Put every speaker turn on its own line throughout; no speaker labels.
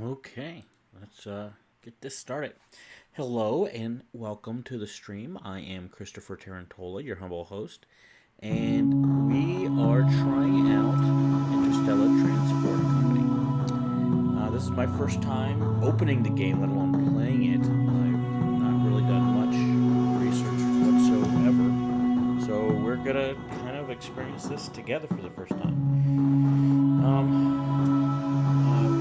Okay, let's get this started. Hello and welcome to the stream. I am Christopher Tarantola, your humble host, and we are trying out Interstellar Transport Company. This is my first time opening the game, let alone playing it. I've not really done much research whatsoever, so we're gonna kind of experience this together for the first time.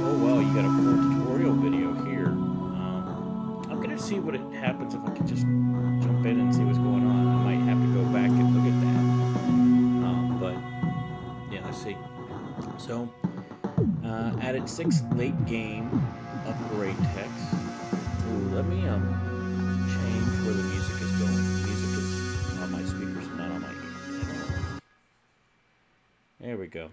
Oh well, you got a full tutorial video here. I'm gonna see what it happens if I can just jump in and see what's going on. I might have to go back and look at that. But yeah, let's see. So, added 6 late game upgrade text. Ooh, let me change where the music is going. The music is on my speakers and not on my headphones. There we go.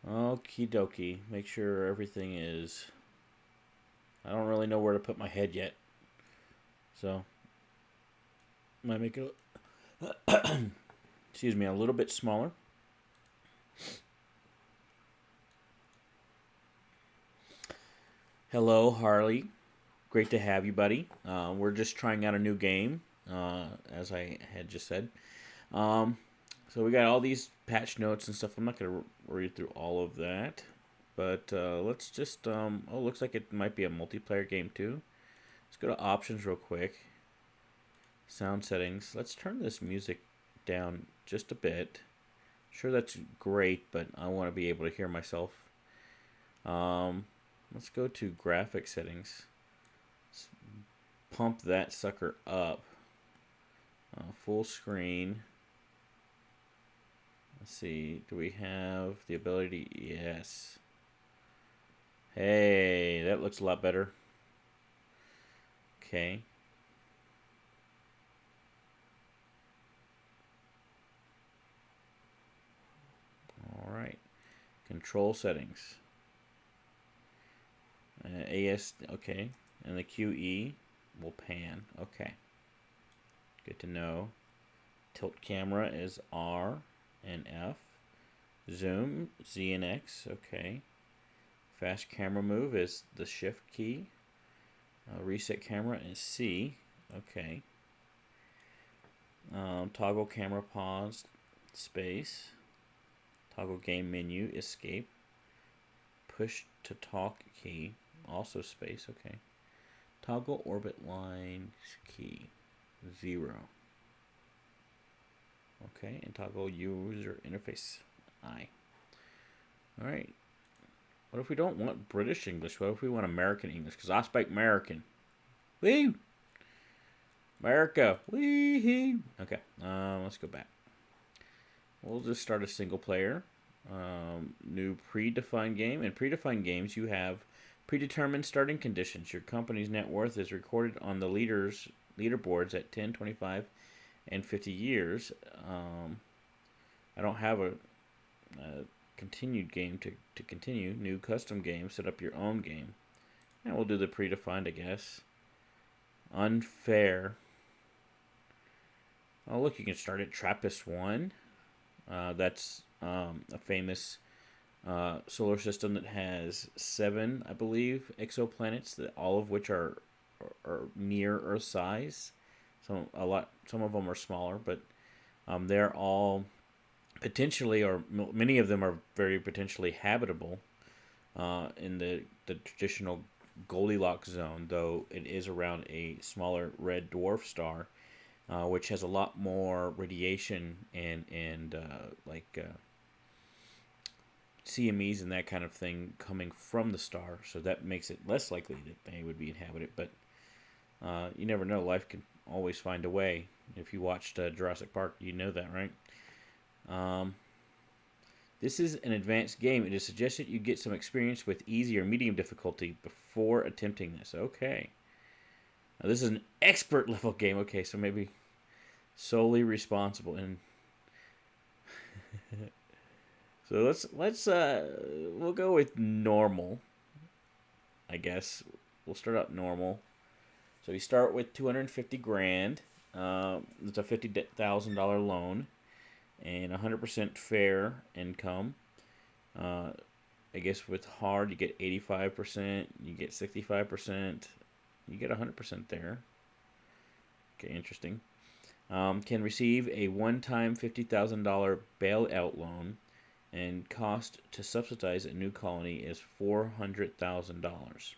Okie dokie. Make sure everything is. I don't really know where to put my head yet. So, might make it. Excuse me, a little bit smaller. Hello, Harley. Great to have you, buddy. We're just trying out a new game, as I had just said. Um, so we got all these patch notes and stuff. I'm not going to read through all of that. But let's just. Oh, looks like it might be a multiplayer game too. Let's go to options real quick. Sound settings. Let's turn this music down just a bit. Sure, that's great, but I want to be able to hear myself. Let's go to graphic settings. Let's pump that sucker up. Full screen. Let's see. Do we have the ability? Yes. Hey, that looks a lot better. Okay. All right. Control settings. AS, okay. And the QE will pan. Okay. Good to know. Tilt camera is R and F. Zoom, Z and X. Okay. Fast camera move is the shift key. Reset camera is C. Okay. Toggle camera pause, space. Toggle game menu, escape. Push to talk key, also space. Okay. Toggle orbit line key, 0. Okay, and toggle user interface, I. All right. What if we don't want British English? What if we want American English? Because I speak American. Woo! America. Wee-hee. Okay, let's go back. We'll just start a single player. New predefined game. In predefined games, you have predetermined starting conditions. Your company's net worth is recorded on the leaderboards at 10, 25, and 50 years. I don't have a continued game to continue. New custom game. Set up your own game. And we'll do the predefined, I guess. Unfair. Oh, look, you can start at TRAPPIST 1. That's a famous solar system that has 7, I believe, exoplanets, that all of which are near Earth size. Some of them are smaller, but they're all potentially, or many of them are very potentially habitable in the traditional Goldilocks zone, though it is around a smaller red dwarf star, which has a lot more radiation and CMEs and that kind of thing coming from the star, so that makes it less likely that they would be inhabited. But you never know. Life can always find a way. If you watched Jurassic Park, you know that, right? This is an advanced game. It is suggested you get some experience with easy or medium difficulty before attempting this. Okay. Now, this is an expert level game. Okay, so maybe solely responsible. And so let's we'll go with normal, I guess. we'll start out normal. So you start with 250 grand. It's a $50,000 loan and 100% fair income. Uh, I guess with hard you get 85%, you get 65%, you get 100% there. Okay, interesting. Can receive a one-time $50,000 bailout loan, and cost to subsidize a new colony is $400,000.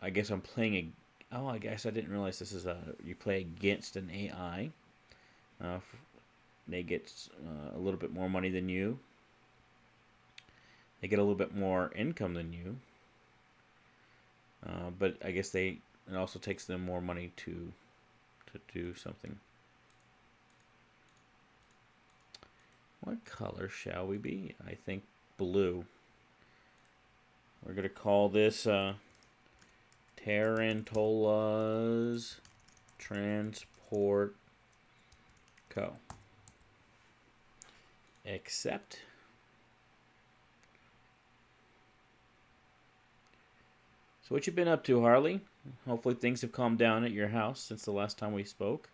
I guess I'm playing a. Oh, I guess I didn't realize this is a. You play against an AI. They get a little bit more money than you. They get a little bit more income than you. But I guess it also takes them more money to do something. What color shall we be? I think blue. We're going to call this Tarantulas Transport Co. Accept. So what you been up to, Harley? Hopefully things have calmed down at your house since the last time we spoke.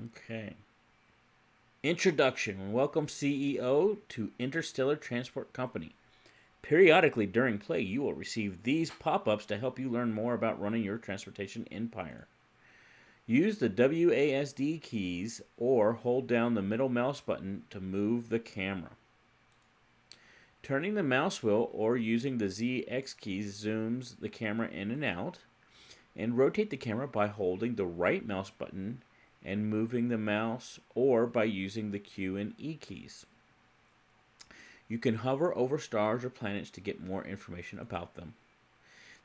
Okay. Introduction. Welcome, CEO, to Interstellar Transport Company. Periodically during play, you will receive these pop-ups to help you learn more about running your transportation empire. Use the WASD keys or hold down the middle mouse button to move the camera. Turning the mouse wheel or using the ZX keys zooms the camera in and out. And rotate the camera by holding the right mouse button and moving the mouse, or by using the Q and E keys. You can hover over stars or planets to get more information about them.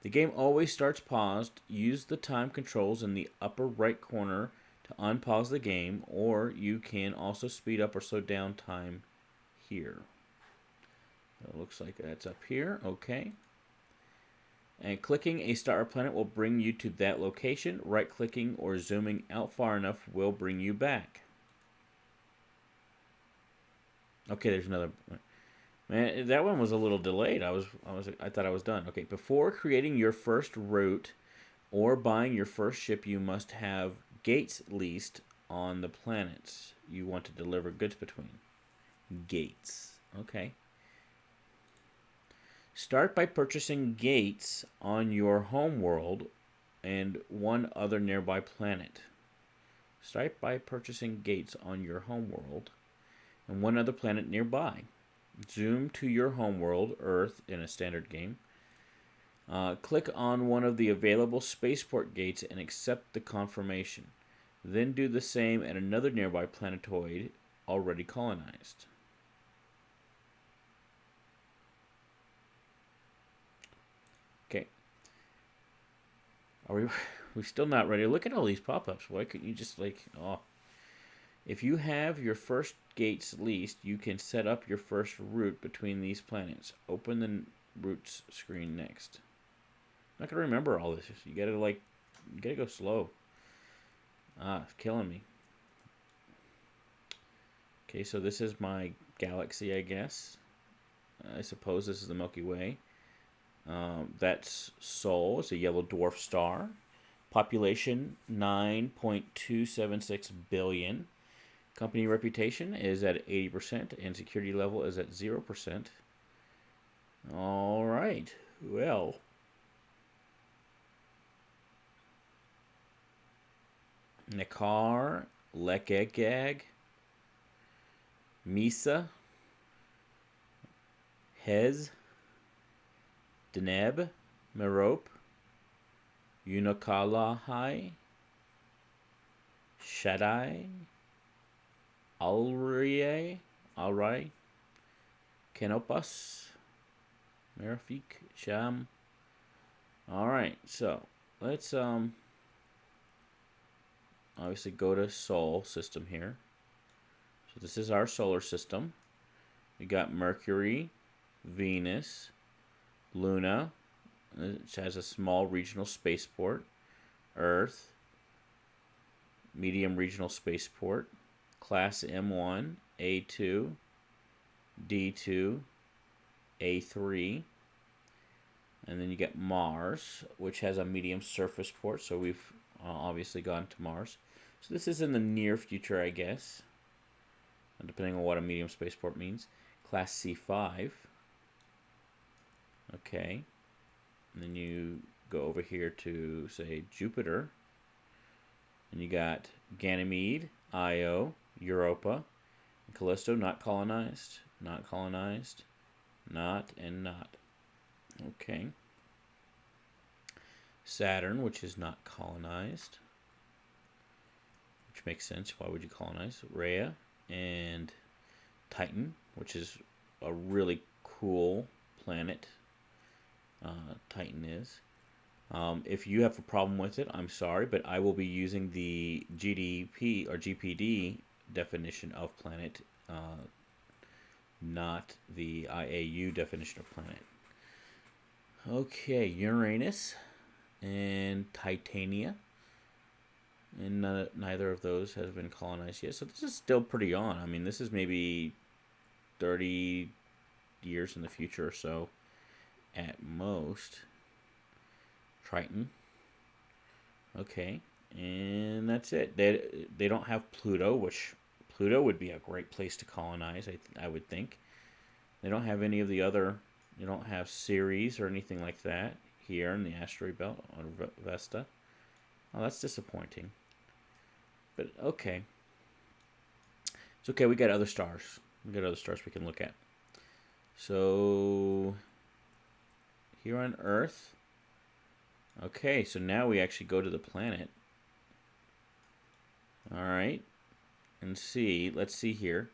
The game always starts paused. Use the time controls in the upper right corner to unpause the game, or you can also speed up or slow down time here. It looks like that's up here. Okay. And clicking a star or planet will bring you to that location. Right-clicking or zooming out far enough will bring you back. Okay, there's another. Man, that one was a little delayed. I thought I was done. Okay, before creating your first route or buying your first ship, you must have gates leased on the planets you want to deliver goods between. Gates. Okay. Start by purchasing gates on your home world and one other nearby planet. Start by purchasing gates on your home world and one other planet nearby. Zoom to your home world, Earth, in a standard game. Click on one of the available spaceport gates and accept the confirmation. Then do the same at another nearby planetoid already colonized. Okay. Are we still not ready? Look at all these pop-ups. Why couldn't you just If you have your first gates leased, you can set up your first route between these planets. Open the routes screen next. I'm not gonna remember all this. You gotta go slow. It's killing me. Okay, so this is my galaxy, I guess. I suppose this is the Milky Way. That's Sol. It's a yellow dwarf star. Population 9.276 billion. Company reputation is at 80% and security level is at 0%. All right. Well. Nakar, Lekegag, Misa, Hez, Deneb, Merope, Unakalahai, Shaddai, Alrai, Kenopas, Merafik, Sham. Alright, so let's obviously go to Sol system here. So this is our solar system. We got Mercury, Venus, Luna, which has a small regional spaceport. Earth, medium regional spaceport. Class M1, A2, D2, A3. And then you get Mars, which has a medium surface port. So we've obviously gone to Mars. So this is in the near future, I guess, depending on what a medium spaceport means. Class C5. Okay. And then you go over here to, say, Jupiter. And you got Ganymede, Io, Europa, and Callisto, not colonized, not colonized, not, and not. Okay. Saturn, which is not colonized, which makes sense. Why would you colonize? Rhea and Titan, which is a really cool planet. Titan is. If you have a problem with it, I'm sorry, but I will be using the GDP or GPD definition of planet, not the IAU definition of planet. Okay, Uranus and Titania, and neither of those has been colonized yet. So this is still pretty on. I mean, this is maybe 30 years in the future or so at most. Triton. Okay, and that's it. They don't have Pluto, which Pluto would be a great place to colonize, I would think. They don't have any of the other. They don't have Ceres or anything like that here in the asteroid belt on Vesta. Oh, that's disappointing. But okay. It's okay, we got other stars. We got other stars we can look at. So here on Earth. Okay, so now we actually go to the planet. Alright. And see, let's see here.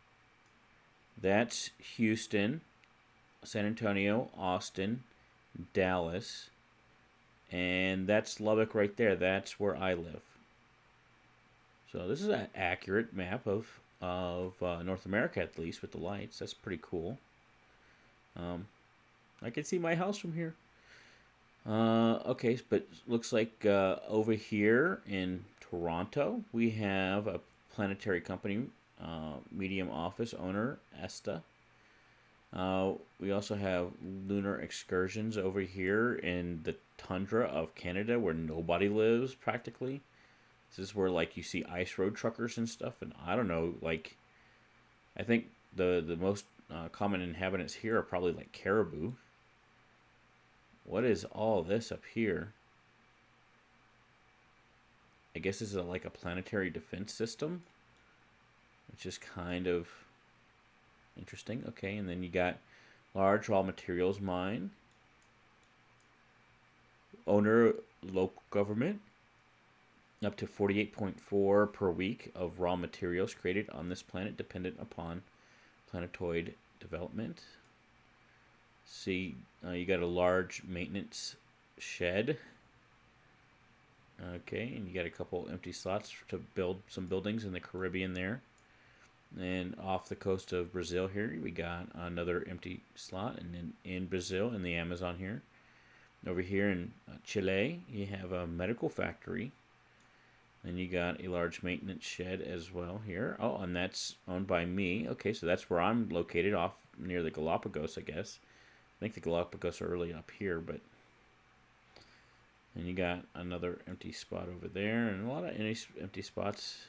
That's Houston, San Antonio, Austin, Dallas, and that's Lubbock right there. That's where I live. So this is an accurate map of North America, at least, with the lights. That's pretty cool. I can see my house from here. Okay, but looks like over here in Toronto, we have a planetary company, medium office owner, ESTA. We also have lunar excursions over here in the tundra of Canada where nobody lives practically. This is where like you see ice road truckers and stuff, and I don't know, like I think the most common inhabitants here are probably like caribou. What is all this up here? I guess this is like a planetary defense system, which is kind of interesting. Okay, and then you got large raw materials mine, owner local government, up to 48.4 per week of raw materials created on this planet dependent upon planetoid development. See, you got a large maintenance shed. Okay, and you got a couple empty slots to build some buildings in the Caribbean there. And off the coast of Brazil here, we got another empty slot. And then in Brazil, in the Amazon here. Over here in Chile, you have a medical factory. And you got a large maintenance shed as well here. Oh, and that's owned by me. Okay, so that's where I'm located, off near the Galapagos, I guess. I think the Galapagos are really up here, but... And you got another empty spot over there, and a lot of empty spots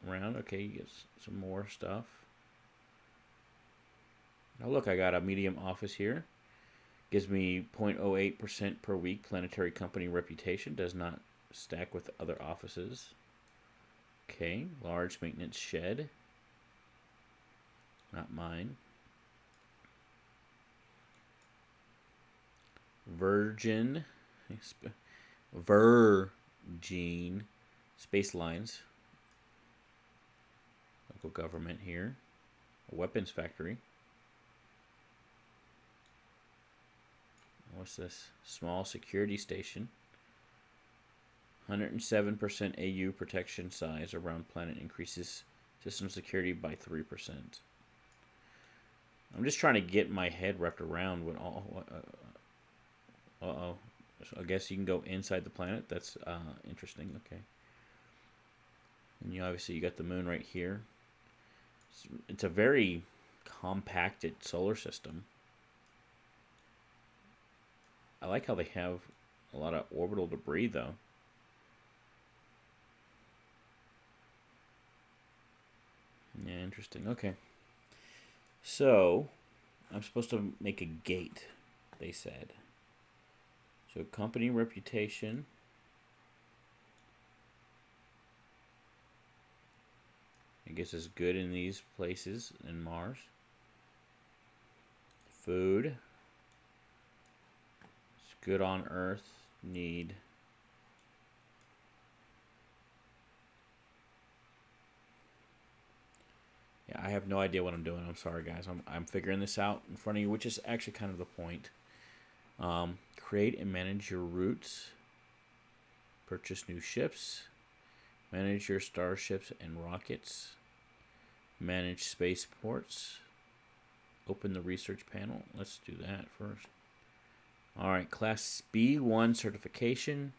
around. Okay, you get some more stuff. Now look, I got a medium office here. Gives me 0.08% per week planetary company reputation. Does not stack with other offices. Okay, large maintenance shed. Not mine. Virgin Space Lines. Local government here. A weapons factory. What's this? Small security station. 107% AU protection size around planet increases system security by 3%. I'm just trying to get my head wrapped around Uh-oh. So I guess you can go inside the planet. That's interesting. Okay. And you obviously you got the moon right here. It's a very compacted solar system. I like how they have a lot of orbital debris, though. Yeah, interesting. Okay. So, I'm supposed to make a gate, they said. So, company reputation. I guess is good in these places in Mars. Food. It's good on Earth. Need. Yeah, I have no idea what I'm doing. I'm sorry, guys. I'm figuring this out in front of you, which is actually kind of the point. Create and manage your routes. Purchase new ships. Manage your starships and rockets. Manage spaceports. Open the research panel. Let's do that first. Alright, Class B1 certification.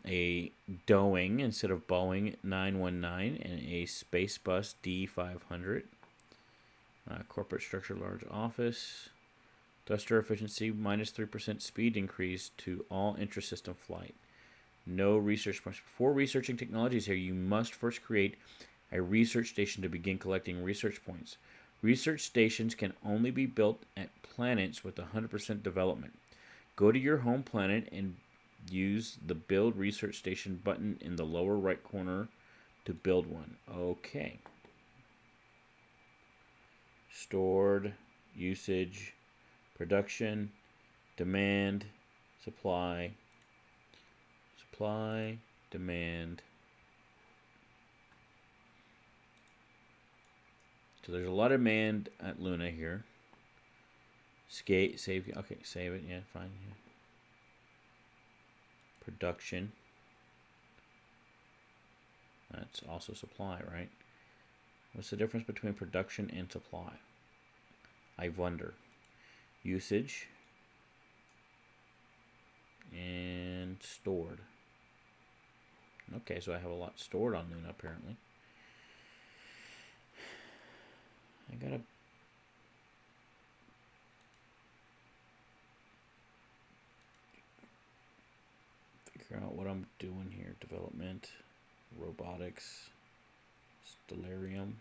A Doing instead of Boeing 919 and a Spacebus D500. Corporate structure, large office. Thruster efficiency, minus 3% speed increase to all intra-system flight. No research points. Before researching technologies here, you must first create a research station to begin collecting research points. Research stations can only be built at planets with 100% development. Go to your home planet and use the Build Research Station button in the lower right corner to build one. Okay. Stored, usage, production, demand, supply, demand. So there's a lot of demand at Luna here. Save. Okay, save it. Yeah, fine. Yeah. Production. That's also supply, right? What's the difference between production and supply? I wonder. Usage. And stored. Okay, so I have a lot stored on Luna, apparently. I gotta figure out what I'm doing here. Development, robotics, stellarium.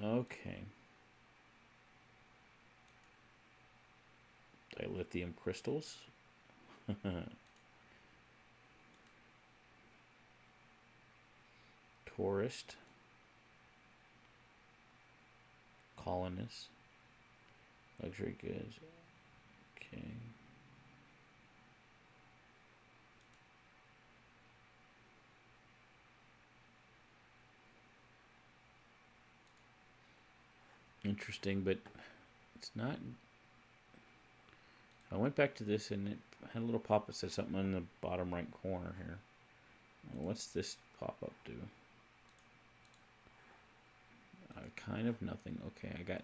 Okay. Dilithium crystals. Tourist. Colonists. Luxury goods. Okay. Interesting, but it's not. I went back to this and it had a little pop that said something in the bottom right corner here. What's this pop-up do? Kind of nothing. Okay, I got.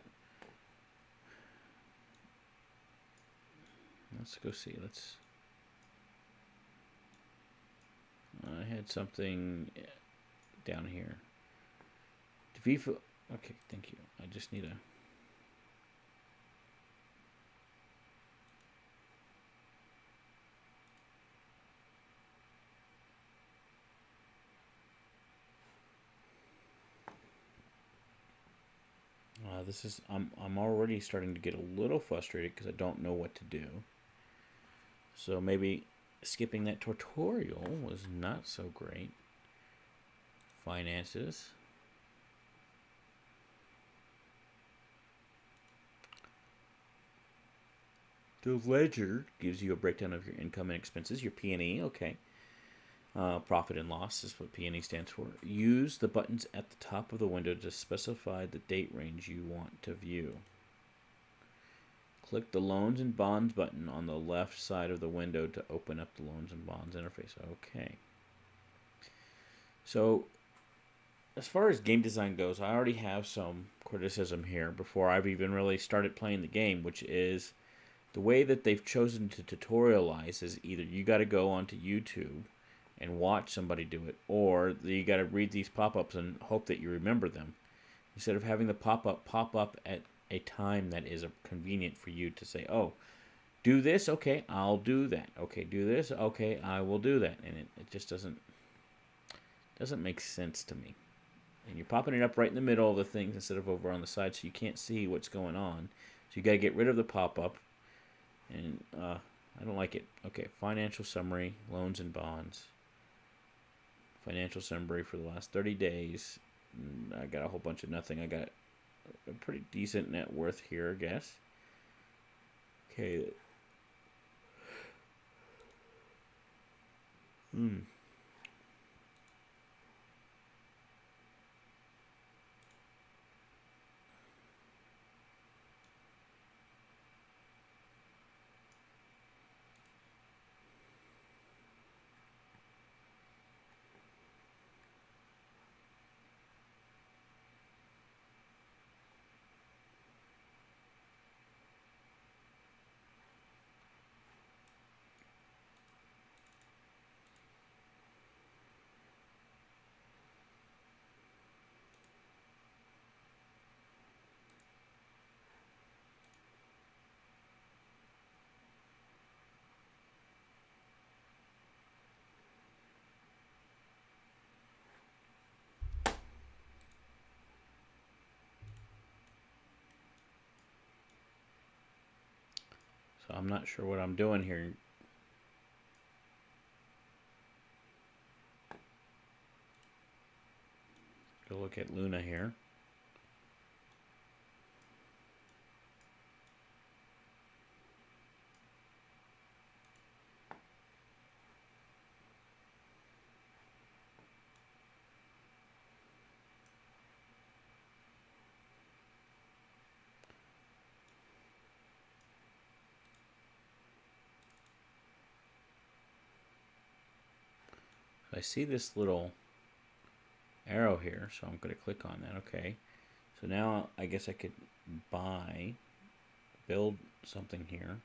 Let's go see. I had something down here. FIFA. Okay, thank you. I just need a. This is. I'm already starting to get a little frustrated because I don't know what to do. So maybe skipping that tutorial was not so great. Finances. The ledger gives you a breakdown of your income and expenses, your P&E, okay. Profit and loss is what P&E stands for. Use the buttons at the top of the window to specify the date range you want to view. Click the Loans and Bonds button on the left side of the window to open up the Loans and Bonds interface. Okay. So, as far as game design goes, I already have some criticism here before I've even really started playing the game, which is the way that they've chosen to tutorialize is either you got to go onto YouTube and watch somebody do it, or you got to read these pop-ups and hope that you remember them. Instead of having the pop up at a time that is convenient for you to say, oh, do this, okay, I'll do that. Okay, do this, okay, I will do that. And it just doesn't make sense to me. And you're popping it up right in the middle of the things instead of over on the side, so you can't see what's going on. So you got to get rid of the pop-up, and I don't like it. Okay, financial summary, loans and bonds. Financial summary for the last 30 days. I got a whole bunch of nothing. I got a pretty decent net worth here, I guess. Okay. So I'm not sure what I'm doing here. Go look at Luna here. I see this little arrow here, so I'm going to click on that. Okay. So now I guess I could build something here.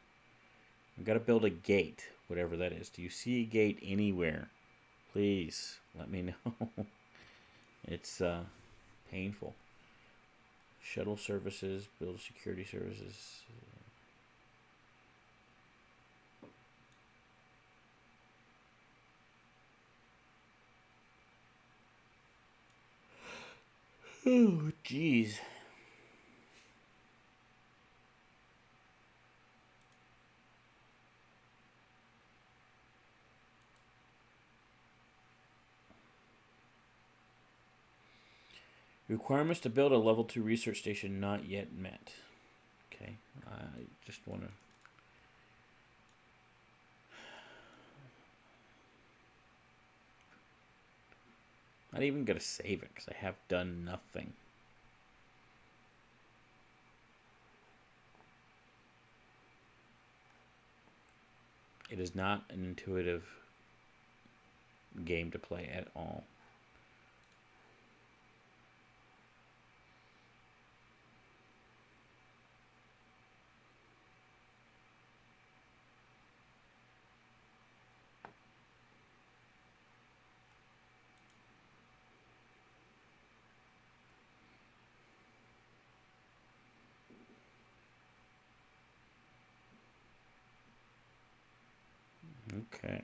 I've got to build a gate, whatever that is. Do you see a gate anywhere? Please let me know. It's painful. Shuttle services, build security services. Oh, jeez. Requirements to build a level 2 research station not yet met. Okay, I just want to... Not even going to save it because I have done nothing. It is not an intuitive game to play at all. Okay.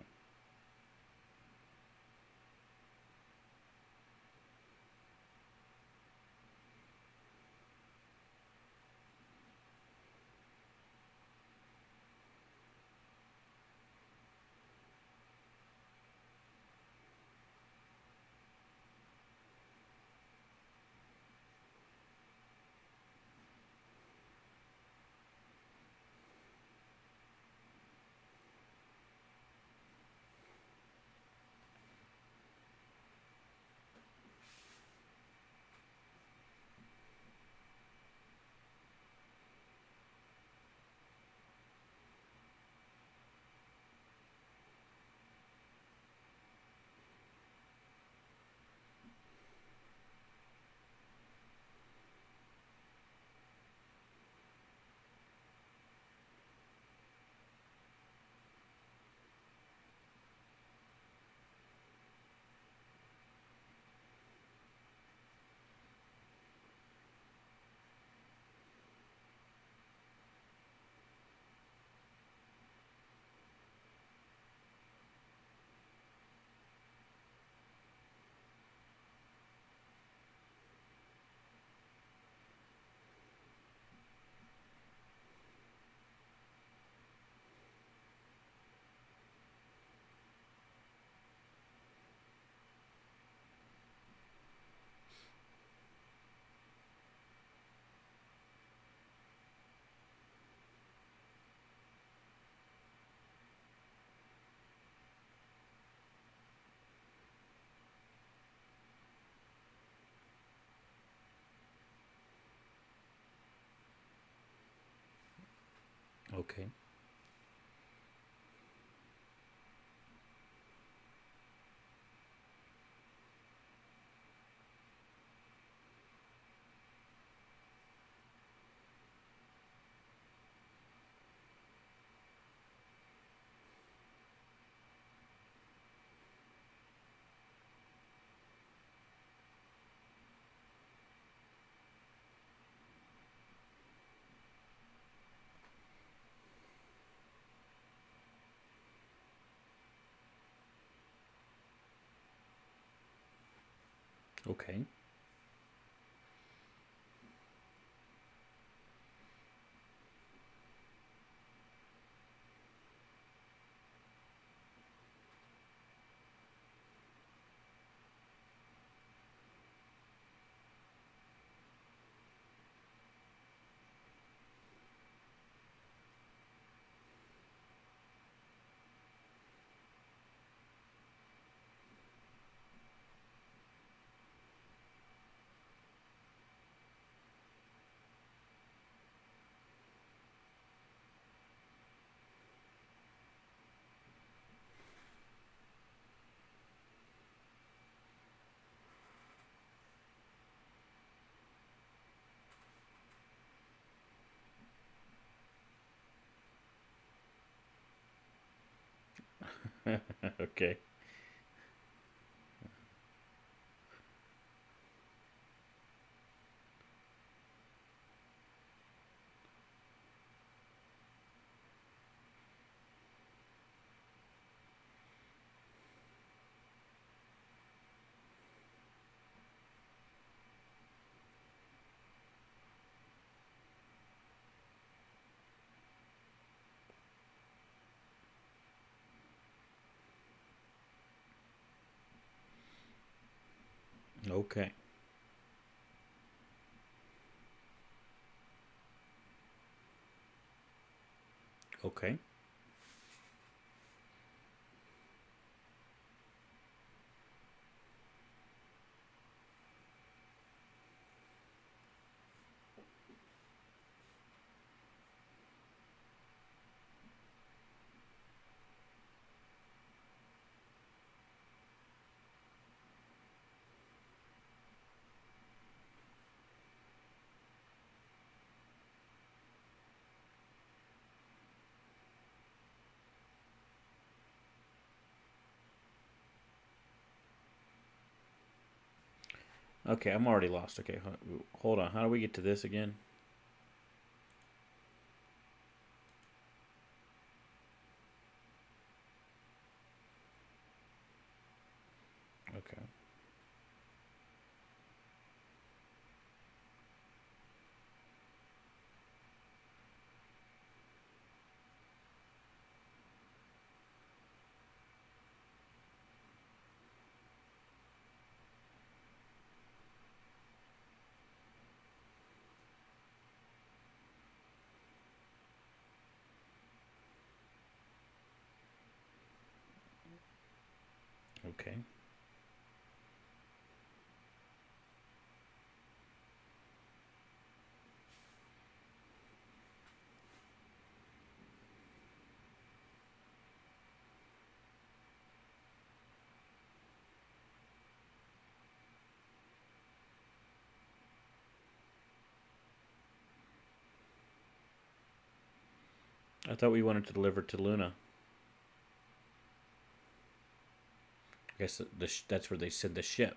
Okay. Okay. Okay. Okay. Okay. Okay, I'm already lost. Okay, hold on. How do we get to this again? Okay. Okay. I thought we wanted to deliver to Luna. I guess that's where they said the ship.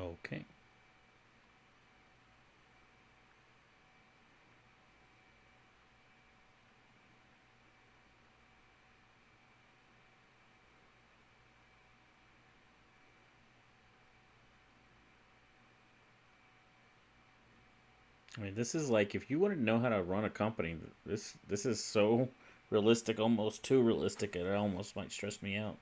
Okay. I mean, this is like if you want to know how to run a company, this is so realistic, almost too realistic, it almost might stress me out.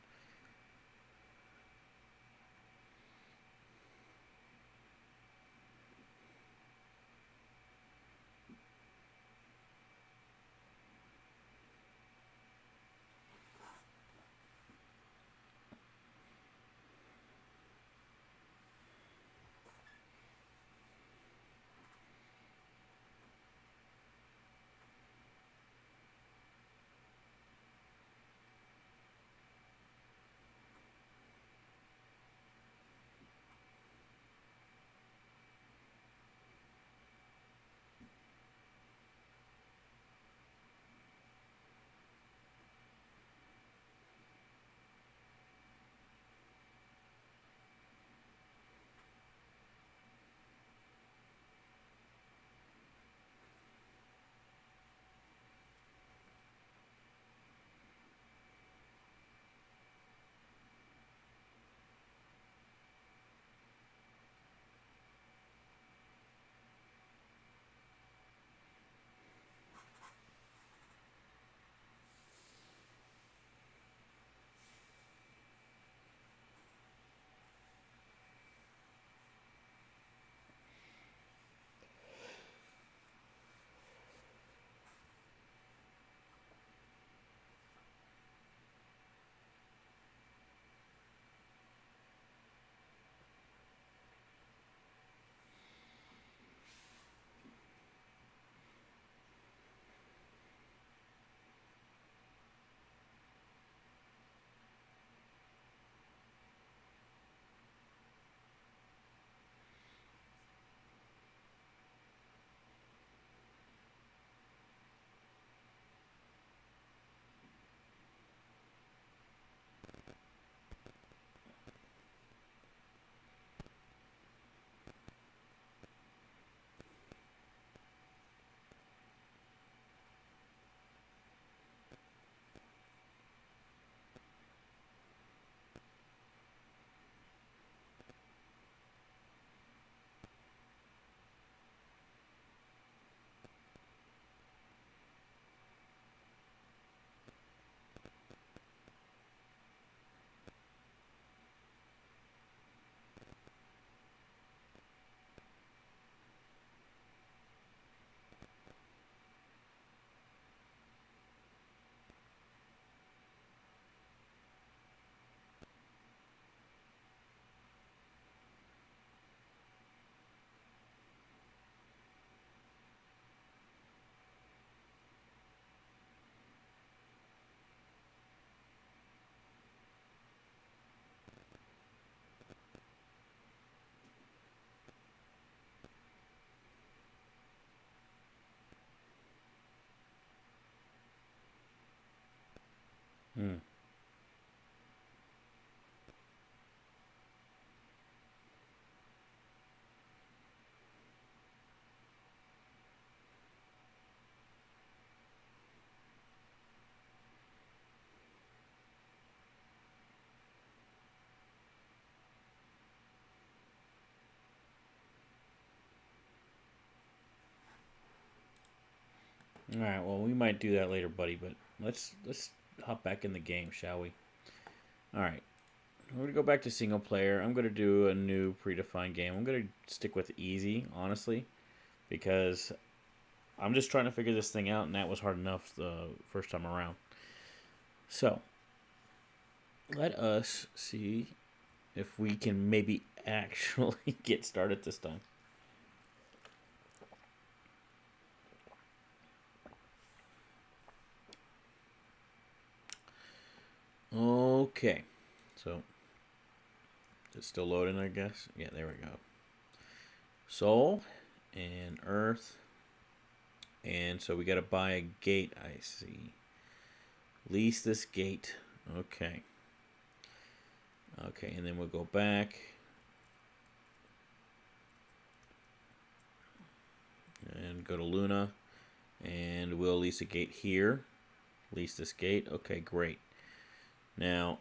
Hmm. All right. Well, we might do that later, buddy. But let's hop back in the game, shall we? All right. We're gonna go back to single player. I'm gonna do a new predefined game. I'm gonna stick with easy, honestly, because I'm just trying to figure this thing out, and that was hard enough the first time around. So let us see if we can maybe actually get started this time. Okay. So it's still loading, I guess. Yeah, there we go. Soul and Earth. And so we got to buy a gate, I see. Lease this gate. Okay. Okay, and then we'll go back. go to Luna, and we'll lease a gate here. Lease this gate. Okay, great. Now,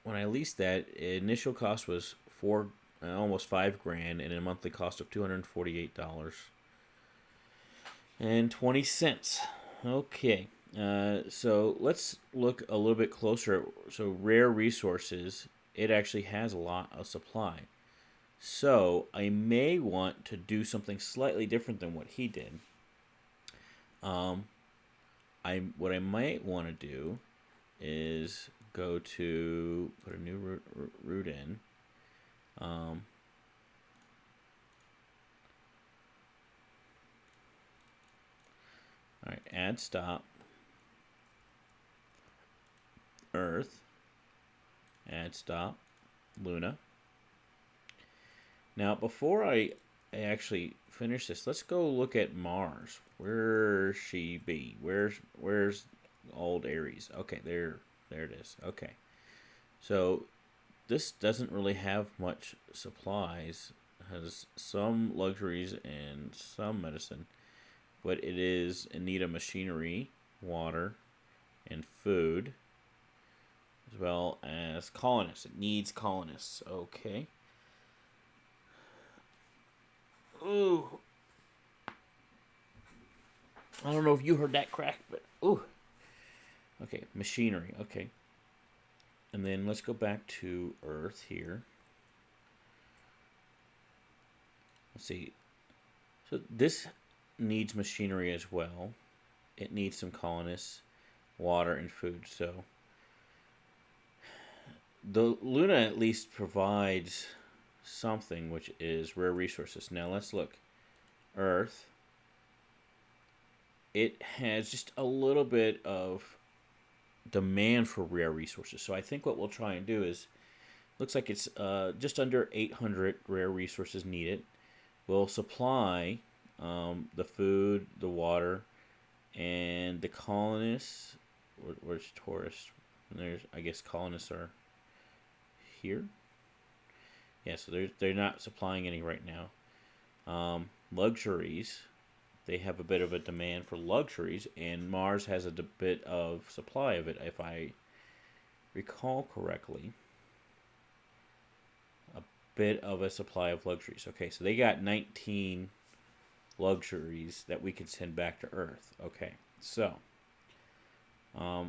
when I leased that, initial cost was almost $5,000, and a monthly cost of $248.20. Okay, so let's look a little bit closer. So rare resources, it actually has a lot of supply. So I may want to do something slightly different than what he did. What I might want to do is go to put a new route in. All right, add stop. Earth. Add stop. Luna. Now, before I actually finish this, let's go look at Mars. Where's she be? Where's old Ares? Okay, there it is. Okay, so this doesn't really have much supplies. It has some luxuries and some medicine, but it is in need of machinery, water, and food, as well as colonists. It needs colonists. Okay. Ooh. I don't know if you heard that crack, but ooh. Okay, machinery. Okay. And then let's go back to Earth here. Let's see. So this needs machinery as well. It needs some colonists, water, and food. So the Luna at least provides something, which is rare resources. Now let's look. Earth. It has just a little bit of demand for rare resources. So I think what we'll try and do is, looks like it's just under 800 rare resources needed. We'll supply the food, the water, and the colonists. Where's tourists? And there's, I guess, colonists are here. Yeah, so they're not supplying any right now. Luxuries, they have a bit of a demand for luxuries, and Mars has a bit of supply of it, if I recall correctly. A bit of a supply of luxuries. Okay, so they got 19 luxuries that we can send back to Earth. Okay, so I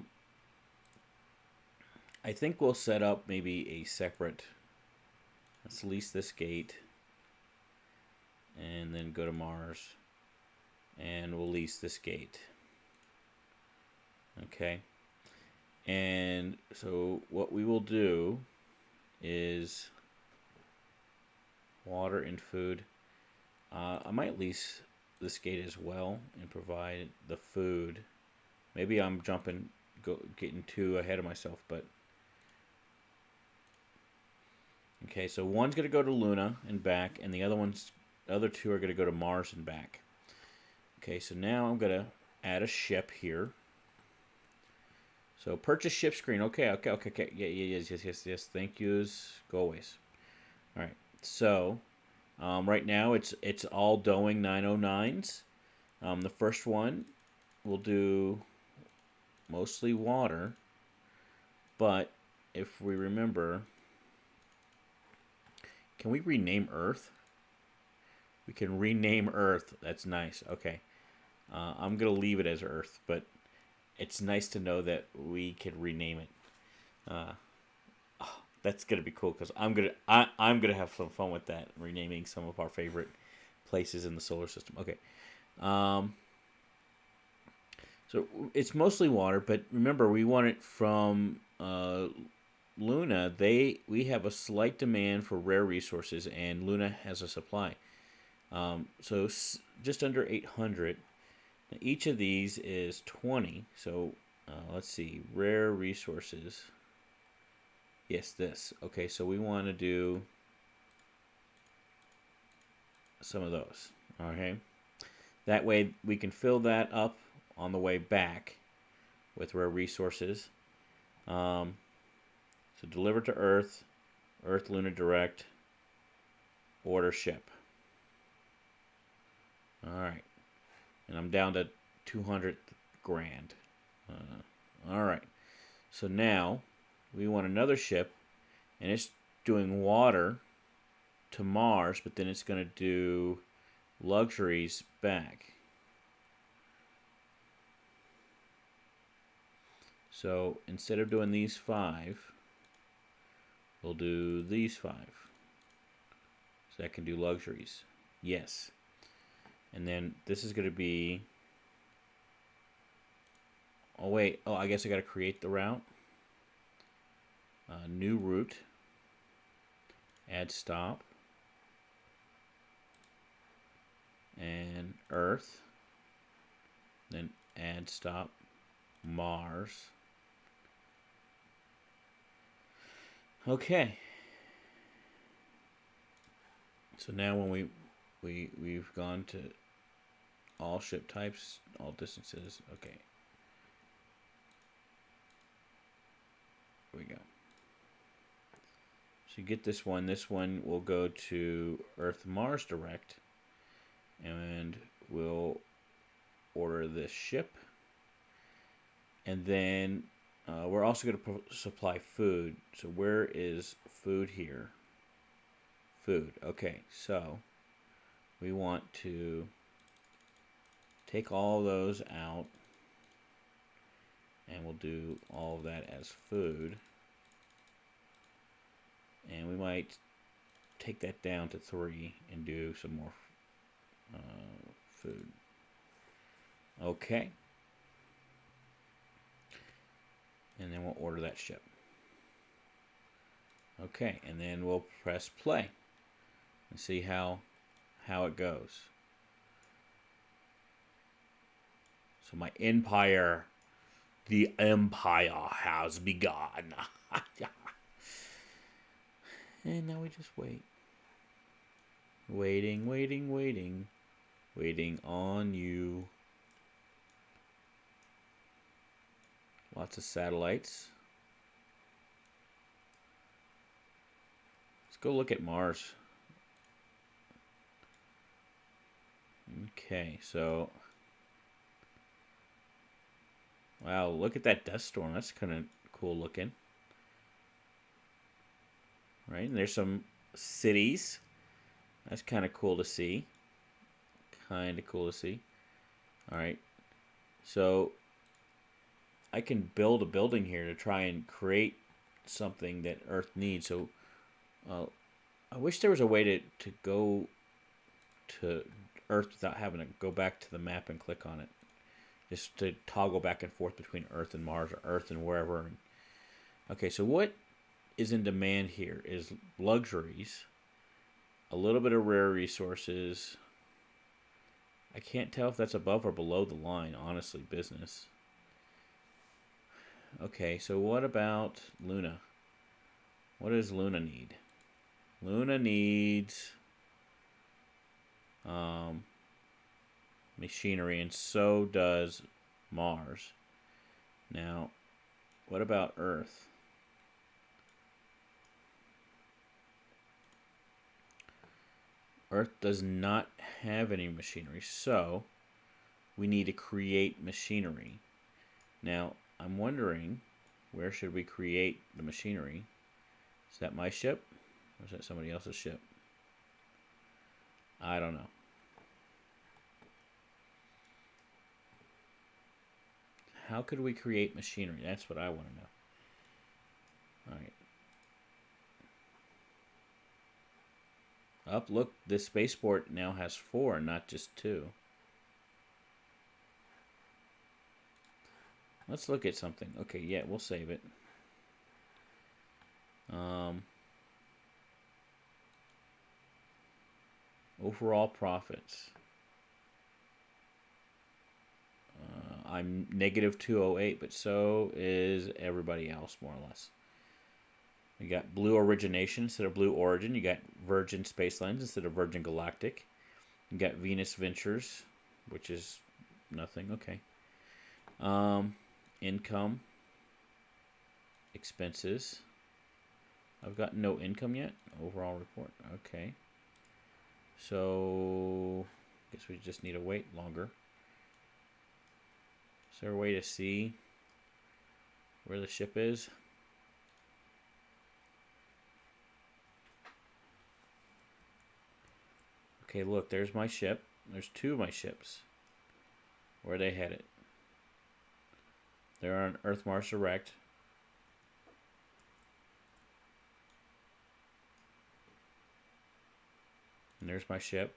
think we'll set up maybe a separate. Let's lease this gate, and then go to Mars, and we'll lease this gate. Okay, and so what we will do is water and food. I might lease this gate as well and provide the food. Maybe I'm getting too ahead of myself, but okay, so one's going to go to Luna and back, and the other two are going to go to Mars and back. Okay, so now I'm going to add a ship here. So purchase ship screen. Okay. Yeah, yes. Thank yous. Go always. All right. So right now it's all doing 909s. The first one will do mostly water, but if we remember, can we rename Earth? We can rename Earth. That's nice. Okay. I'm going to leave it as Earth, but it's nice to know that we can rename it. That's going to be cool because I'm going to have some fun with that, renaming some of our favorite places in the solar system. Okay. So it's mostly water, but remember, we want it from Luna. We have a slight demand for rare resources, and Luna has a supply. So just under 800. Now each of these is 20. So let's see, rare resources. Yes, this. Okay, so we want to do some of those. Okay, that way we can fill that up on the way back with rare resources. So deliver to Earth, Earth Luna Direct, order ship. All right. And I'm down to 200 grand. All right. So now we want another ship, and it's doing water to Mars, but then it's going to do luxuries back. So instead of doing these 5, we'll do these 5. So that can do luxuries. Yes. And then this is going to be... Oh, wait. Oh, I guess I got to create the route. New route. Add stop. And Earth. Then add stop. Mars. Okay. So now when we've gone to all ship types, all distances. Okay. Here we go. So you get this one. This one will go to Earth Mars direct, and we'll order this ship. And then we're also going to supply food. So where is food here? Food. Okay, so we want to take all those out, and we'll do all of that as food. And we might take that down to 3 and do some more food. Okay. And then we'll order that ship. Okay, and then we'll press play and see how it goes. So my empire, the empire has begun. And now we just wait. Waiting, waiting, waiting. Waiting on you. Lots of satellites. Let's go look at Mars. Okay, so... Wow, look at that dust storm. That's kind of cool looking. Right, and there's some cities. That's kind of cool to see. Kind of cool to see. All right, so I can build a building here to try and create something that Earth needs. So I wish there was a way to go to Earth without having to go back to the map and click on it. Just to toggle back and forth between Earth and Mars or Earth and wherever. Okay, so what is in demand here is luxuries, a little bit of rare resources. I can't tell if that's above or below the line, honestly, business. Okay, so what about Luna? What does Luna need? Luna needs machinery, and so does Mars. Now, what about Earth? Earth does not have any machinery, so we need to create machinery. Now, I'm wondering, where should we create the machinery? Is that my ship? Or is that somebody else's ship? I don't know. How could we create machinery? That's what I want to know. All right. Up, look, this spaceport now has 4, not just 2. Let's look at something. Okay, yeah, we'll save it. Overall profits. I'm negative 208, but so is everybody else, more or less. You got Blue Origination instead of Blue Origin. You got Virgin Space Lines instead of Virgin Galactic. You got Venus Ventures, which is nothing. Okay. Income. Expenses. I've got no income yet. Overall report. Okay. So, Guess we just need to wait longer. Is there a way to see where the ship is? Okay, look, there's my ship. There's two of my ships. Where are they headed? They're on Earth Mars Direct. And there's my ship.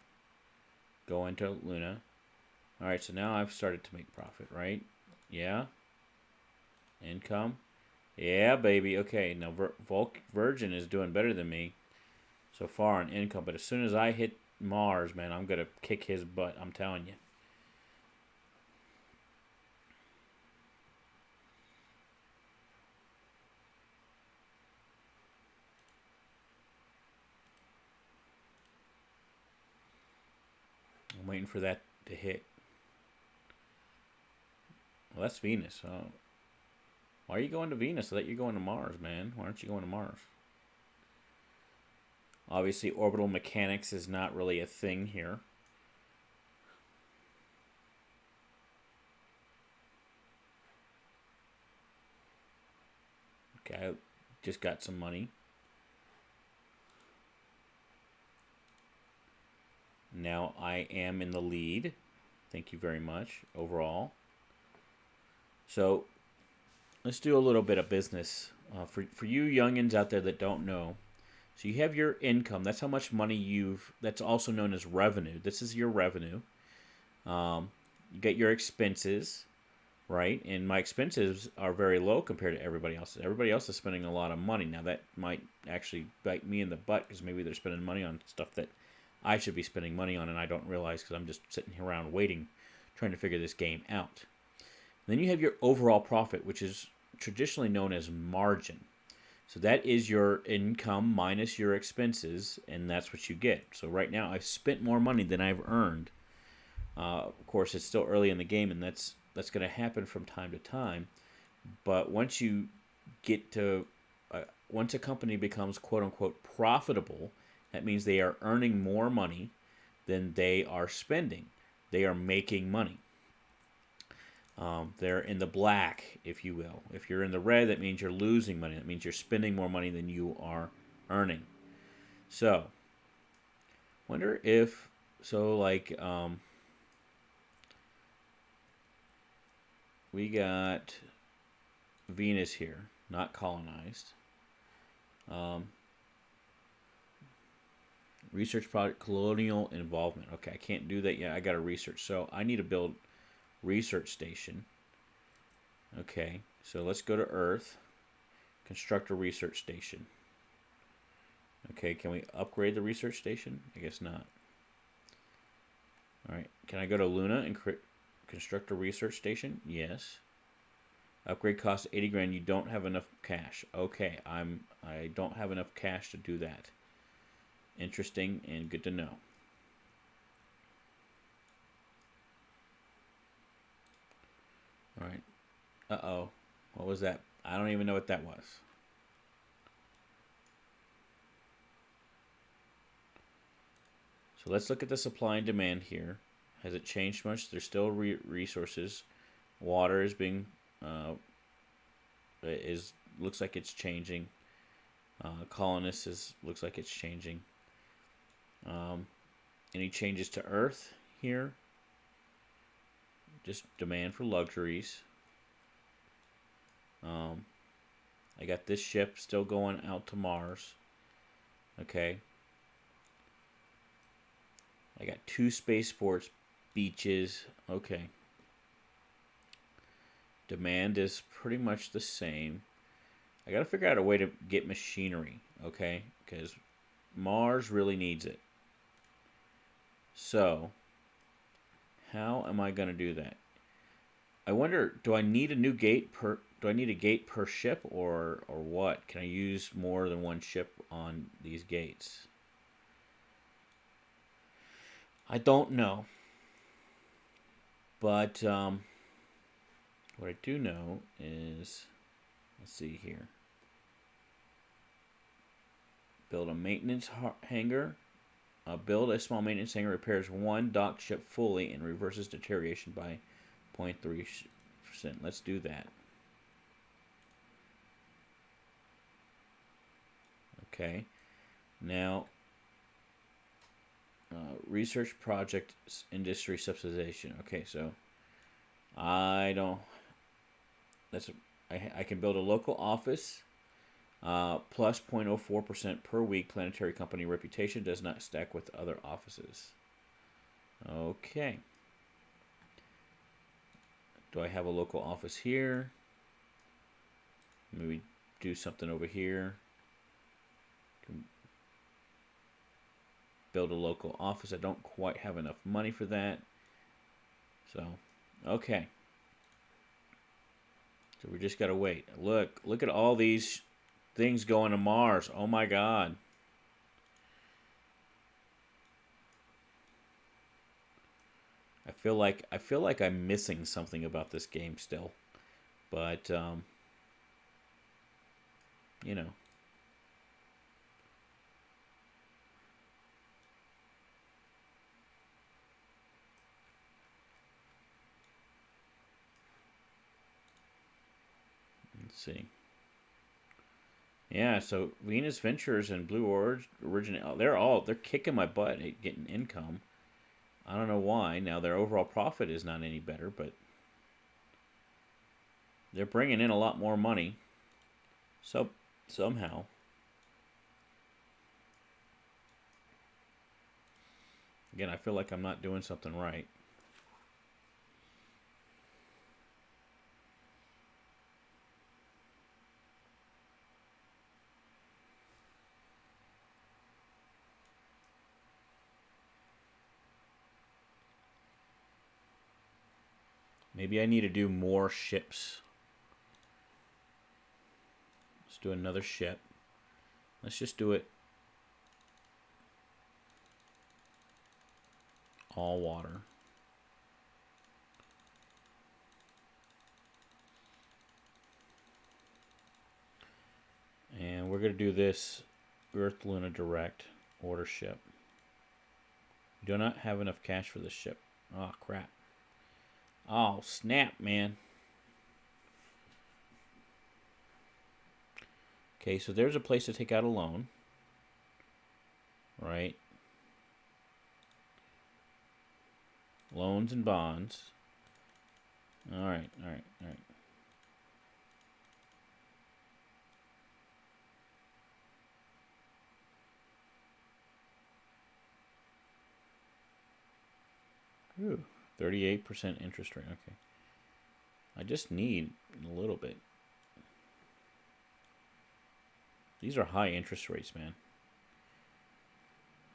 Go into Luna. Alright, so now I've started to make profit, right? Yeah. Income. Yeah, baby. Okay, now Virgin is doing better than me so far on income. But as soon as I hit Mars, man, I'm going to kick his butt. I'm telling you. I'm waiting for that to hit. Well, that's Venus. Why are you going to Venus? I thought you're going to Mars, man. Why aren't you going to Mars? Obviously, orbital mechanics is not really a thing here. Okay, I just got some money. Now I am in the lead. Thank you very much overall. So let's do a little bit of business. For you youngins out there that don't know, so you have your income. That's how much money that's also known as revenue. This is your revenue. You get your expenses, right? And my expenses are very low compared to everybody else. Everybody else is spending a lot of money. Now that might actually bite me in the butt because maybe they're spending money on stuff that I should be spending money on and I don't realize because I'm just sitting here around waiting, trying to figure this game out. And then you have your overall profit, which is traditionally known as margin. So that is your income minus your expenses, and that's what you get. So right now I've spent more money than I've earned. Of course, it's still early in the game, and that's going to happen from time to time. But once you get to, once a company becomes quote unquote profitable, that means they are earning more money than they are spending. They are making money. They're in the black, if you will. If you're in the red, that means you're losing money. That means you're spending more money than you are earning. So, wonder if, we got Venus here, not colonized. Research project, colonial involvement. Okay, I can't do that yet. I got to research. So I need to build research station. Okay, so let's go to Earth. Construct a research station. Okay, can we upgrade the research station? I guess not. All right, can I go to Luna and construct a research station? Yes. Upgrade costs 80 grand. You don't have enough cash. Okay, I don't have enough cash to do that. Interesting and good to know. All right. Uh-oh. What was that? I don't even know what that was. So let's look at the supply and demand here. Has it changed much? There's still resources. Water is being looks like it's changing. Colonists looks like it's changing. Any changes to Earth here? Just demand for luxuries. I got this ship still going out to Mars. Okay. I got 2 spaceports, beaches. Okay. Demand is pretty much the same. I got to figure out a way to get machinery, okay? Because Mars really needs it. So, how am I going to do that? I wonder, do I need a new gate per? Do I need a gate per ship or what? Can I use more than one ship on these gates? I don't know. But what I do know is, let's see here. Build a maintenance hangar. Build a small maintenance hangar, repairs one docked ship fully, and reverses deterioration by 0.3%. Let's do that. Okay. Now, research project industry subsidization. Okay, so I don't. I can build a local office. Plus 0.04% per week. Planetary company reputation does not stack with other offices. Okay. Do I have a local office here? Maybe do something over here. Build a local office. I don't quite have enough money for that. So, okay. So we just gotta wait. Look at all these things going to Mars. Oh my God. I feel like I'm missing something about this game still, but you know. Let's see. Yeah, so Venus Ventures and Blue Origin, they're kicking my butt at getting income. I don't know why. Now their overall profit is not any better, but they're bringing in a lot more money. So somehow. Again, I feel like I'm not doing something right. Maybe I need to do more ships. Let's do another ship. Let's just do it all water. And we're going to do this Earth Luna Direct order ship. Do not have enough cash for this ship. Oh, crap. Oh, snap, man. Okay, so there's a place to take out a loan. Right? Loans and bonds. Alright. Ooh, 38% interest rate. Okay. I just need a little bit. These are high interest rates, man.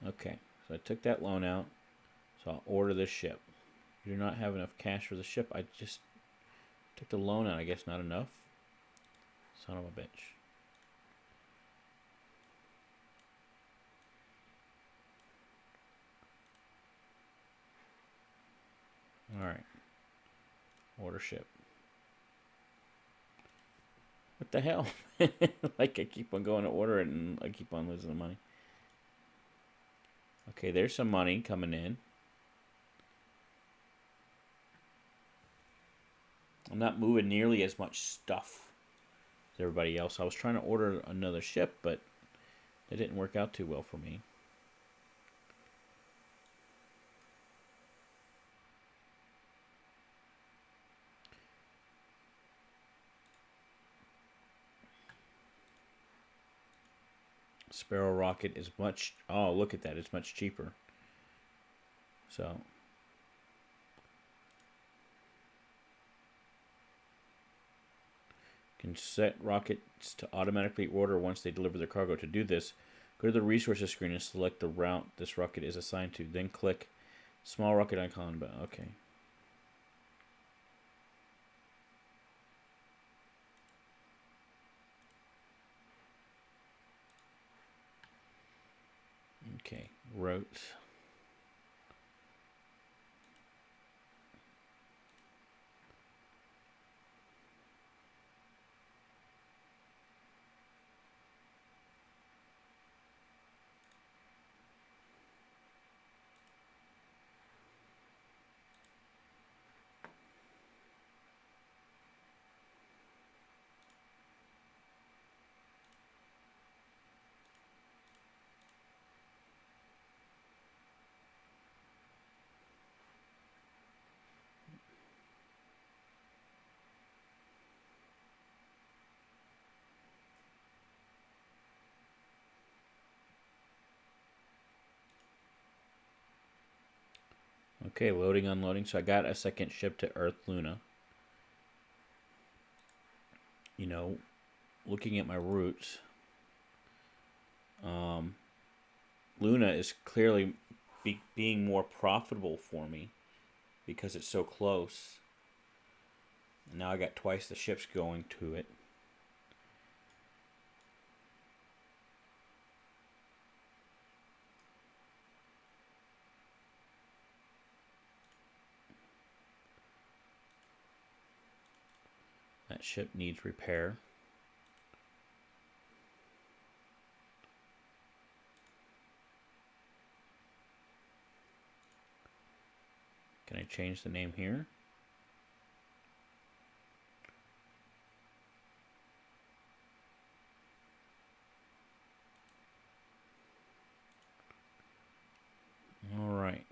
Okay, so I took that loan out. So I'll order this ship. You do not have enough cash for the ship. I just took the loan out. I guess not enough. Son of a bitch. Alright. Order ship. What the hell? Like I keep on going to order it and I keep on losing the money. Okay, there's some money coming in. I'm not moving nearly as much stuff as everybody else. I was trying to order another ship, but it didn't work out too well for me. Sparrow rocket is much... Oh, look at that. It's much cheaper. So... Can set rockets to automatically order once they deliver their cargo. To do this, go to the resources screen and select the route this rocket is assigned to. Then click small rocket icon. But okay. Okay, routes. Okay, loading, unloading. So I got a second ship to Earth Luna. You know, looking at my routes, Luna is clearly being more profitable for me because it's so close. And now I got twice the ships going to it. That ship needs repair. Can I change the name here? All right.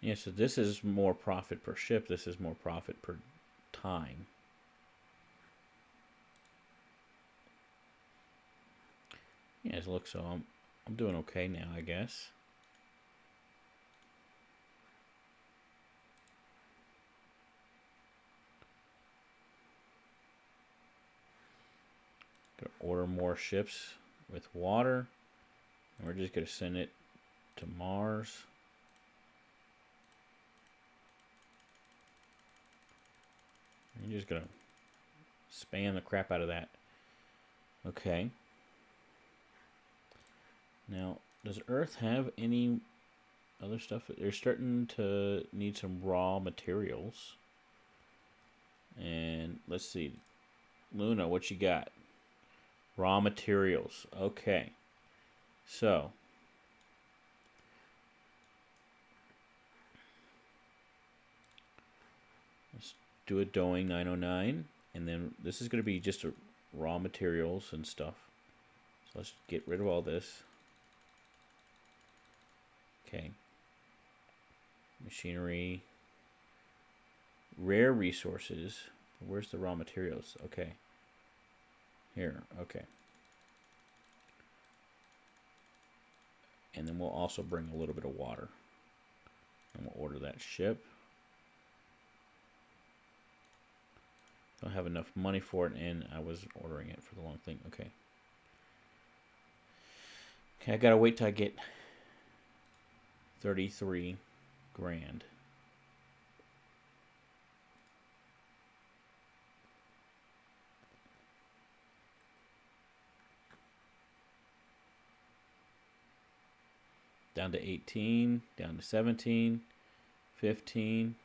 Yeah, so this is more profit per ship. This is more profit per time. Yeah, it looks so. I'm doing okay now, I guess. Gonna order more ships with water, and we're just gonna send it to Mars. You're just gonna spam the crap out of that. Okay. Now, does Earth have any other stuff? They're starting to need some raw materials. And let's see. Luna, what you got? Raw materials. Okay. So, let's do a Doing 909. And then this is going to be just a raw materials and stuff. So let's get rid of all this. Okay. Machinery. Rare resources. Where's the raw materials? Okay. Here. Okay. And then we'll also bring a little bit of water. And we'll order that ship. Don't have enough money for it, and I was ordering it for the long thing. Okay. Okay, I gotta wait till I get 33 grand. Down to 18, down to 17, 15.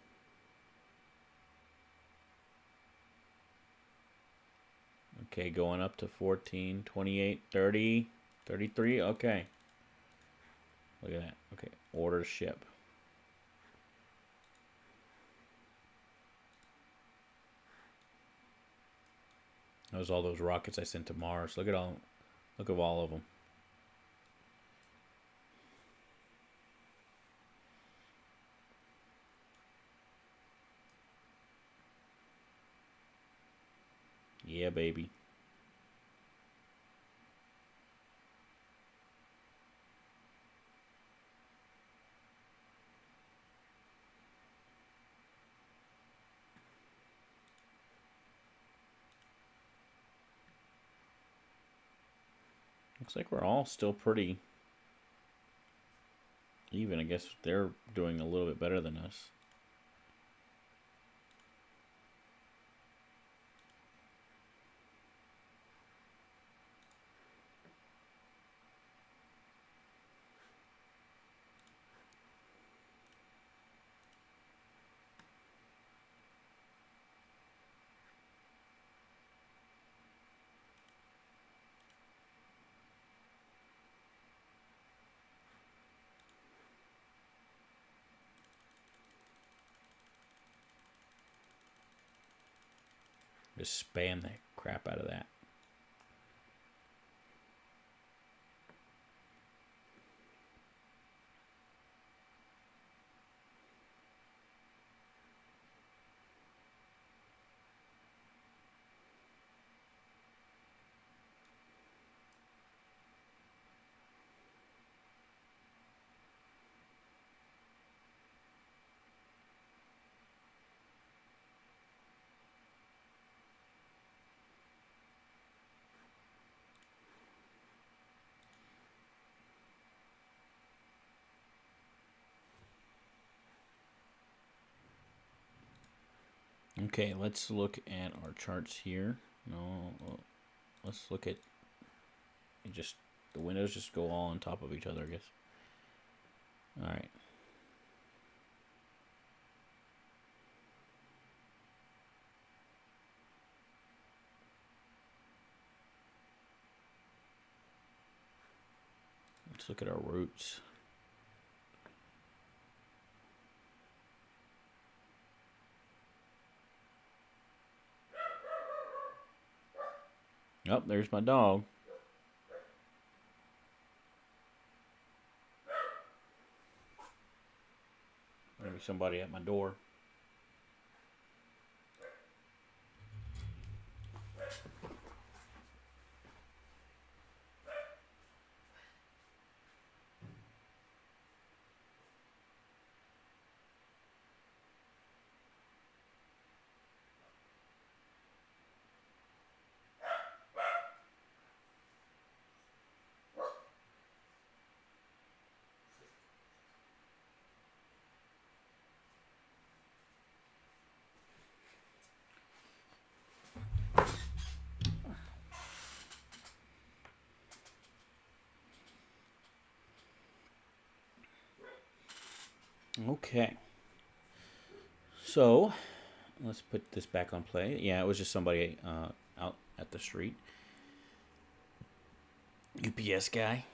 Okay, going up to 14, 28, 30, 33. Okay. Look at that. Okay, order ship. That was all those rockets I sent to Mars. Look at all of them. Yeah, baby. Looks like we're all still pretty even. I guess they're doing a little bit better than us. Just spam the crap out of that. Okay, let's look at our charts here. No, let's look at just the windows just go all on top of each other, I guess. All right. Let's look at our roots. Oh, there's my dog. Maybe somebody at my door. Okay. So, let's put this back on play. Yeah, it was just somebody out at the street. UPS guy.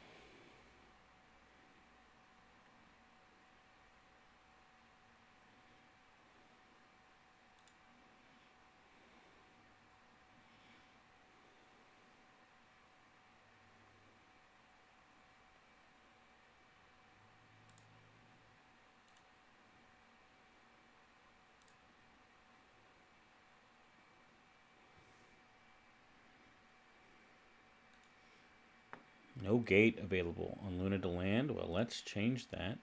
No gate available on Luna to land. Well, let's change that.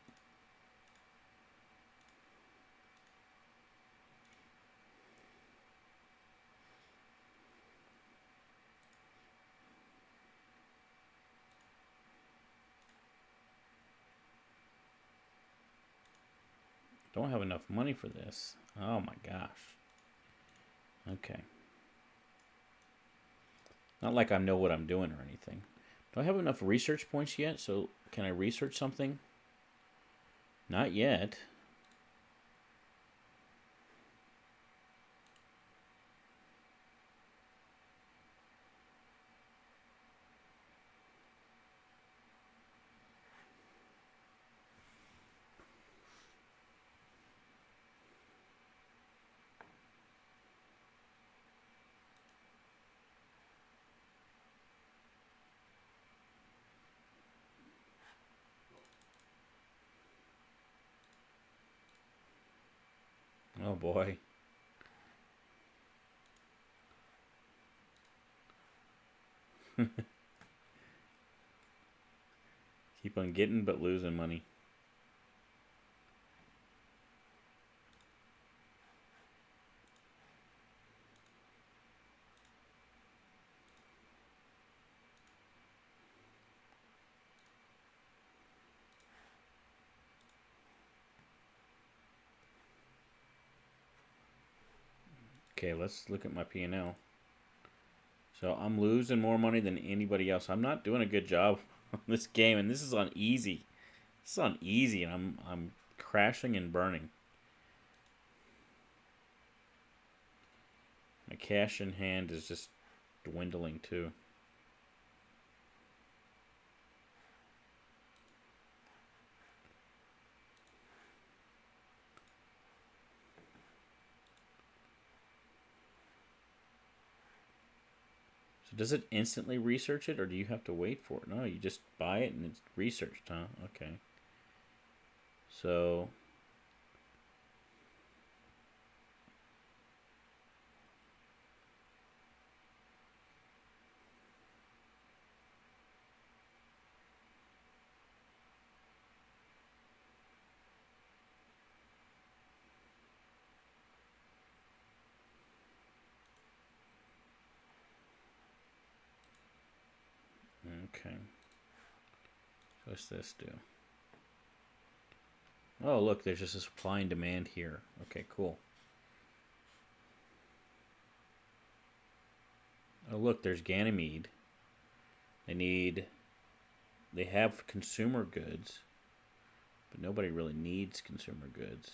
Don't have enough money for this. Oh my gosh. Okay. Not like I know what I'm doing or anything. Do I have enough research points yet? So can I research something? Not yet. Oh boy. Keep on getting but losing money. Okay, let's look at my P&L. So I'm losing more money than anybody else. I'm not doing a good job on this game, and this is on easy. This is on easy, and I'm crashing and burning. My cash in hand is just dwindling too. So does it instantly research it, or do you have to wait for it? No, you just buy it and it's researched, huh? Okay. So okay. What's this do? Oh, look, there's just a supply and demand here. Okay, cool. Oh, look, there's Ganymede. They have consumer goods, but nobody really needs consumer goods.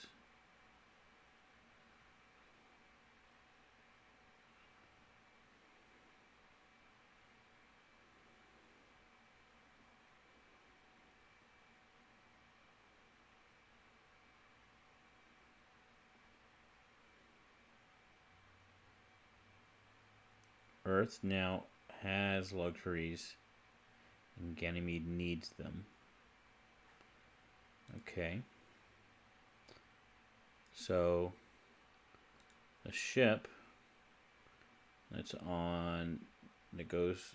Earth now has luxuries, and Ganymede needs them. Okay. So, a ship that's on, that goes,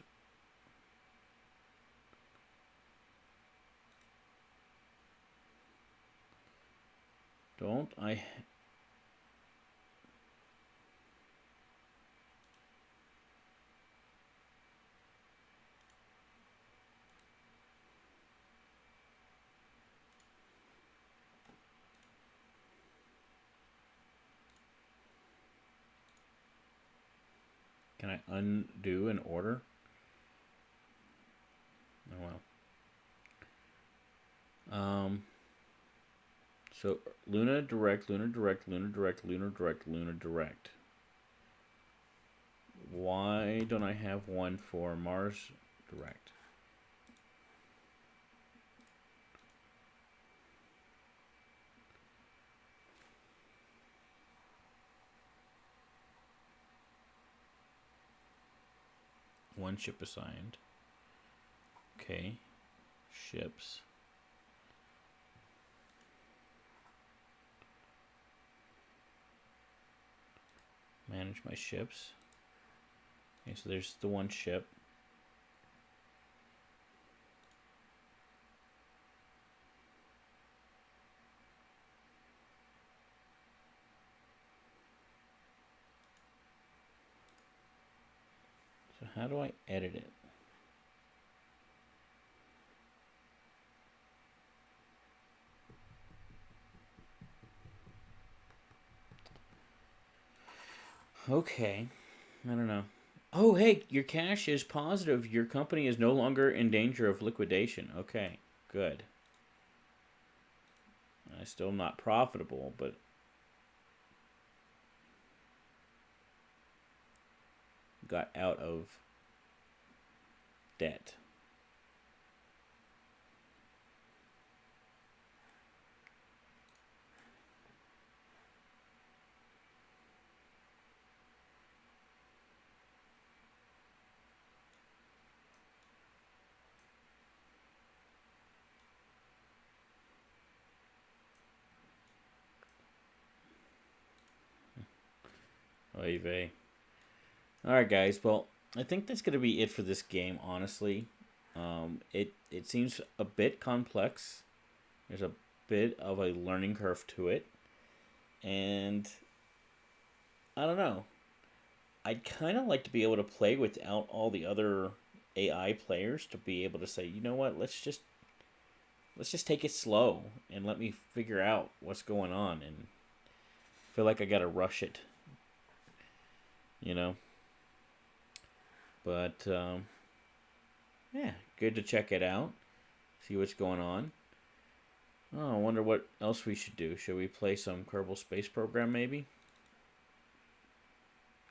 don't I, can I undo an order? Oh well. So Luna direct, Luna direct, Luna direct, Luna direct, Luna direct. Why don't I have one for Mars direct? One ship assigned. Okay. Ships. Manage my ships. Okay, so there's the one ship. So how do I edit it? Okay. I don't know. Oh, hey, your cash is positive. Your company is no longer in danger of liquidation. Okay, good. I'm still not profitable, but got out of debt. Oy vey. Alright, guys. Well, I think that's going to be it for this game, honestly. It seems a bit complex. There's a bit of a learning curve to it. And I don't know. I'd kind of like to be able to play without all the other AI players to be able to say, you know what, let's just take it slow and let me figure out what's going on and feel like I got to rush it, you know. But yeah, good to check it out, see what's going on. Oh, I wonder what else we should do. Should we play some Kerbal Space Program maybe?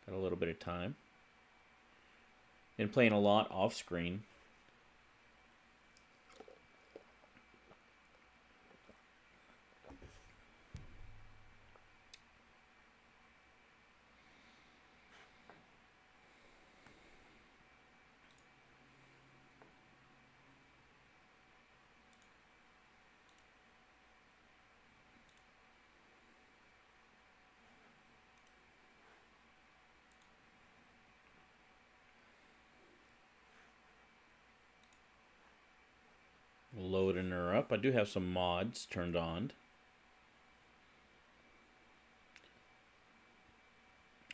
Got a little bit of time. Been playing a lot off screen. Loading her up. I do have some mods turned on.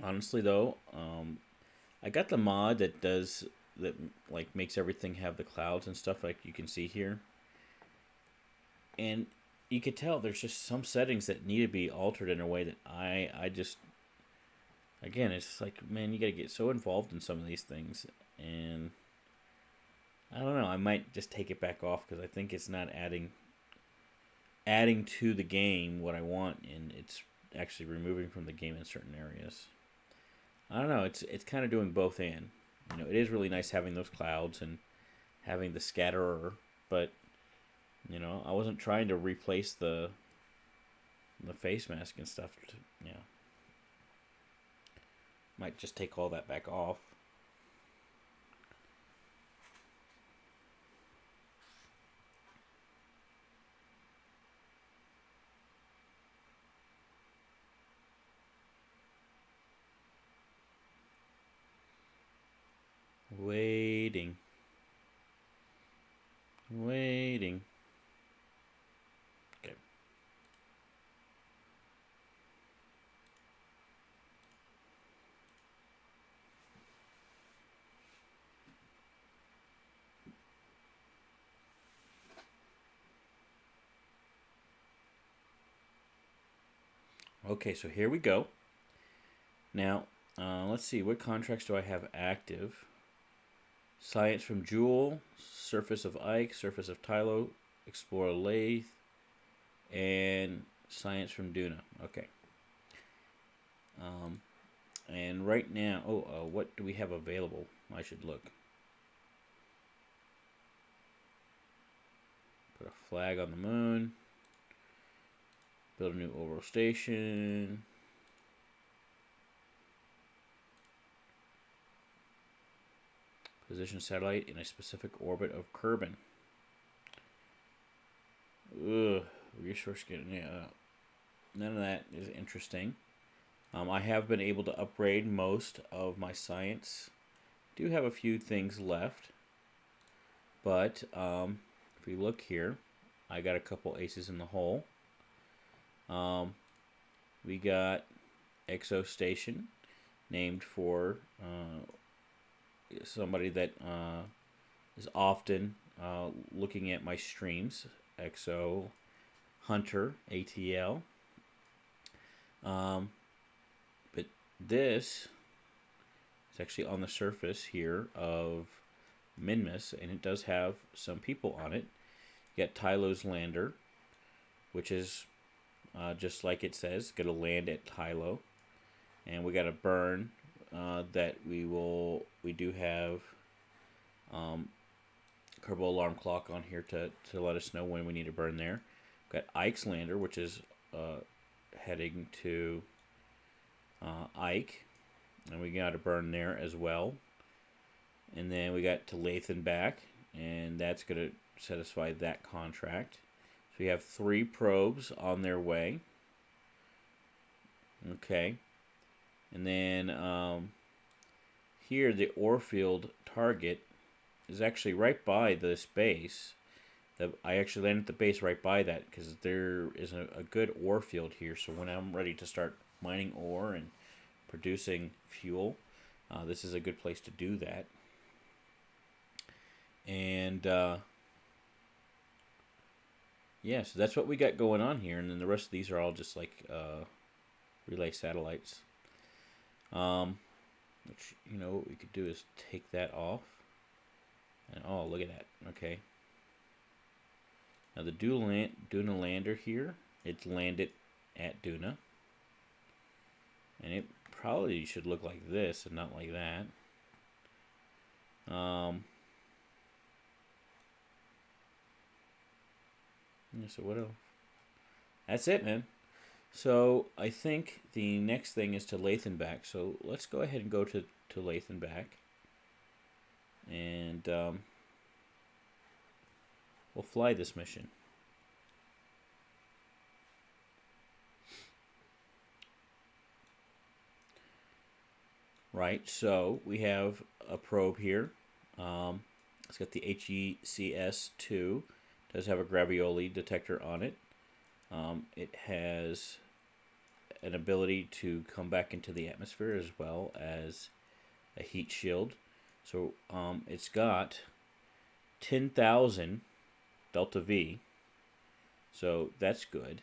Honestly, though, I got the mod that like makes everything have the clouds and stuff like you can see here, and you could tell there's just some settings that need to be altered in a way that I just again, it's just like, man, you got to get so involved in some of these things, and I don't know. I might just take it back off because I think it's not adding to the game what I want, and it's actually removing from the game in certain areas. I don't know. It's kind of doing both and. It is really nice having those clouds and having the scatterer, but I wasn't trying to replace the face mask and stuff. Yeah, might just take all that back off. Waiting. Waiting. Okay. Okay, so here we go. Now, let's see. What contracts do I have active? Science from Jewel, Surface of Ike, Surface of Tylo, Explore Lathe, and Science from Duna. Okay. And right now, what do we have available? I should look. Put a flag on the moon. Build a new orbital station. Position satellite in a specific orbit of Kerbin. Ugh, resource getting, yeah. None of that is interesting. I have been able to upgrade most of my science. Do have a few things left, but if we look here, I got a couple aces in the hole. We got Exo Station, named for somebody that is often looking at my streams, Exo Hunter ATL. But this is actually on the surface here of Minmus, and it does have some people on it. You got Tylo's lander, which is just like it says, going to land at Tylo. And we got a burn that we do have Kerbal alarm clock on here to let us know when we need to burn there. We've got Ike's lander, which is heading to Ike, and we got a burn there as well. And then we got to Lathan back, and that's going to satisfy that contract. So we have 3 probes on their way. Okay. And then here the ore field target is actually right by this base. I actually landed the base right by that because there is a good ore field here. So when I'm ready to start mining ore and producing fuel, this is a good place to do that. And yeah, so that's what we got going on here. And then the rest of these are all just like relay satellites. Which, what we could do is take that off. And oh, look at that. Okay. Now the Duna lander here, it's landed at Duna. And it probably should look like this and not like that. Yeah, so what else? That's it, man. So I think the next thing is to Lathan back. So let's go ahead and go to Lathan back. And we'll fly this mission. Right, so we have a probe here. It's got the HECS-2. Does have a gravioli detector on it. It has an ability to come back into the atmosphere as well as a heat shield. So it's got 10,000 delta V. So that's good.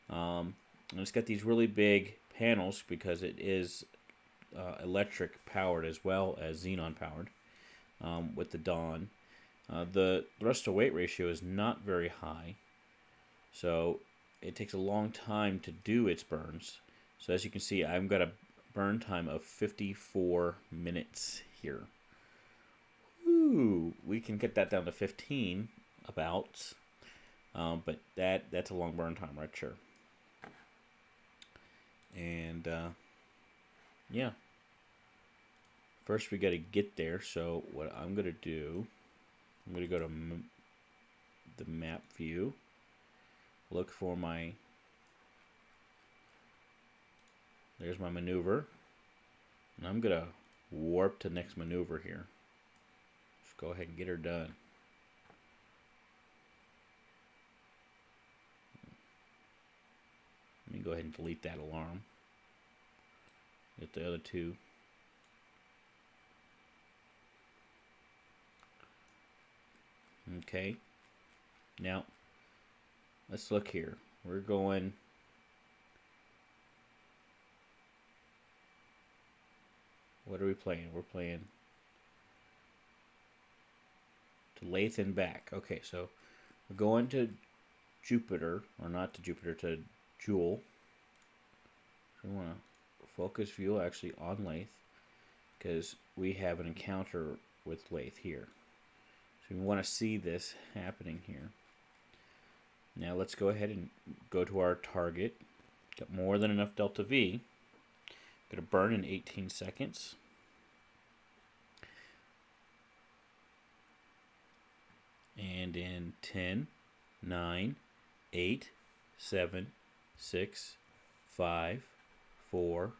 And it's got these really big panels because it is electric powered as well as xenon powered with the Dawn. The thrust to weight ratio is not very high, so it takes a long time to do its burns. So as you can see, I've got a burn time of 54 minutes here. Ooh, we can get that down to 15 about, but that's a long burn time, right? Sure. And yeah, first we got to get there. So what I'm gonna do, I'm gonna go to the map view, look for my, there's my maneuver, and I'm gonna warp to next maneuver here. Just go ahead and get her done. Let me go ahead and delete that alarm. Get the other two. Okay. Now, let's look here. We're going... What are we playing? We're playing to Lathe and back. Okay, so we're going to Jupiter, or not to Jupiter, to Joule. So we want to focus view actually on Lathe, because we have an encounter with Lathe here. So we want to see this happening here. Now let's go ahead and go to our target. Got more than enough delta V. Going to burn in 18 seconds. And in 10, 9, 8, 7, 6, 5, 4,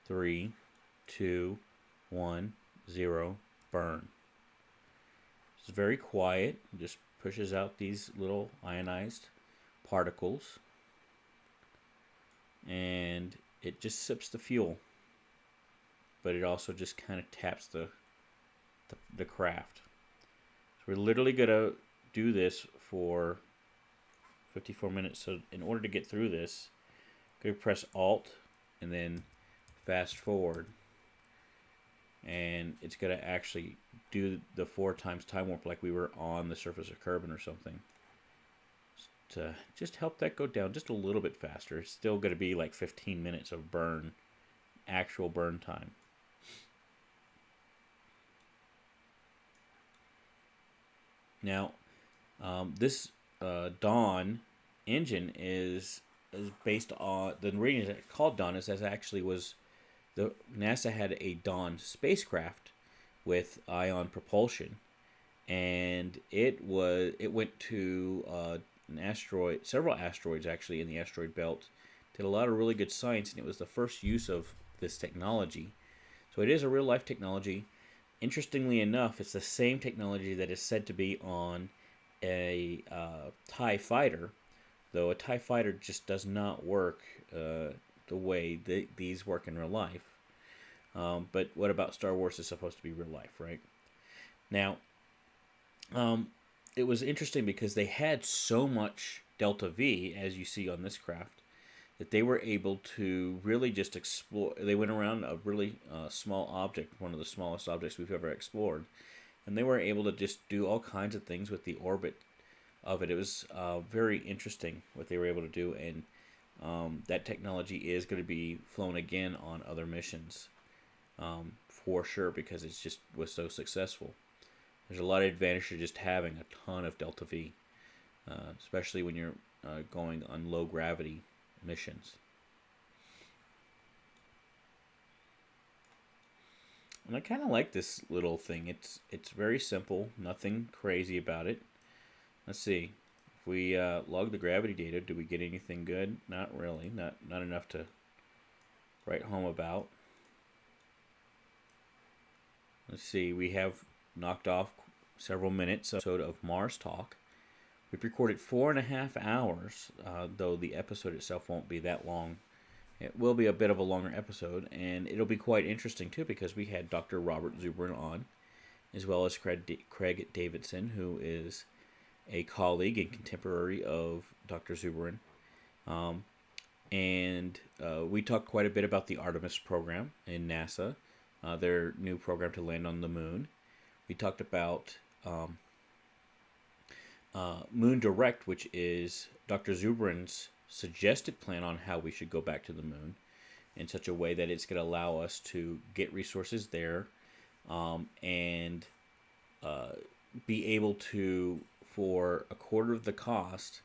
3, 2, 1, 0, burn. It's very quiet. It just pushes out these little ionized particles. And it just sips the fuel. But it also just kind of taps the craft. So we're literally going to do this for 54 minutes. So in order to get through this, I'm going to press Alt and then fast forward. And it's going to actually do the 4 times time warp like we were on the surface of Kerbin or something. To just help that go down just a little bit faster. It's still going to be like 15 minutes of burn, actual burn time. Now, this Dawn engine is based on, the reason it's called Dawn is as actually was, the NASA had a Dawn spacecraft with ion propulsion, and it went to an asteroid, several asteroids actually in the asteroid belt, did a lot of really good science, and it was the first use of this technology. So it is a real life technology. Interestingly enough, it's the same technology that is said to be on a TIE fighter, though a TIE fighter just does not work the way these work in real life. But what about Star Wars is supposed to be real life, right? Now, it was interesting because they had so much delta V, as you see on this craft, that they were able to really just explore. They went around a really small object, one of the smallest objects we've ever explored, and they were able to just do all kinds of things with the orbit of it. It was very interesting what they were able to do, and that technology is going to be flown again on other missions for sure, because it just was so successful. There's a lot of advantage to just having a ton of delta V, especially when you're going on low gravity missions. And I kind of like this little thing. It's very simple, nothing crazy about it. Let's see. If we log the gravity data, do we get anything good? Not really. Not enough to write home about. Let's see. We have knocked off several minutes of Mars Talk. We've recorded 4.5 hours, though the episode itself won't be that long. It will be a bit of a longer episode, and it'll be quite interesting too, because we had Dr. Robert Zubrin on, as well as Craig Davidson, who is a colleague and contemporary of Dr. Zubrin. And we talked quite a bit about the Artemis program in NASA, their new program to land on the moon. We talked about Moon Direct, which is Dr. Zubrin's suggested plan on how we should go back to the moon in such a way that it's going to allow us to get resources there, and be able to, for a quarter of the cost,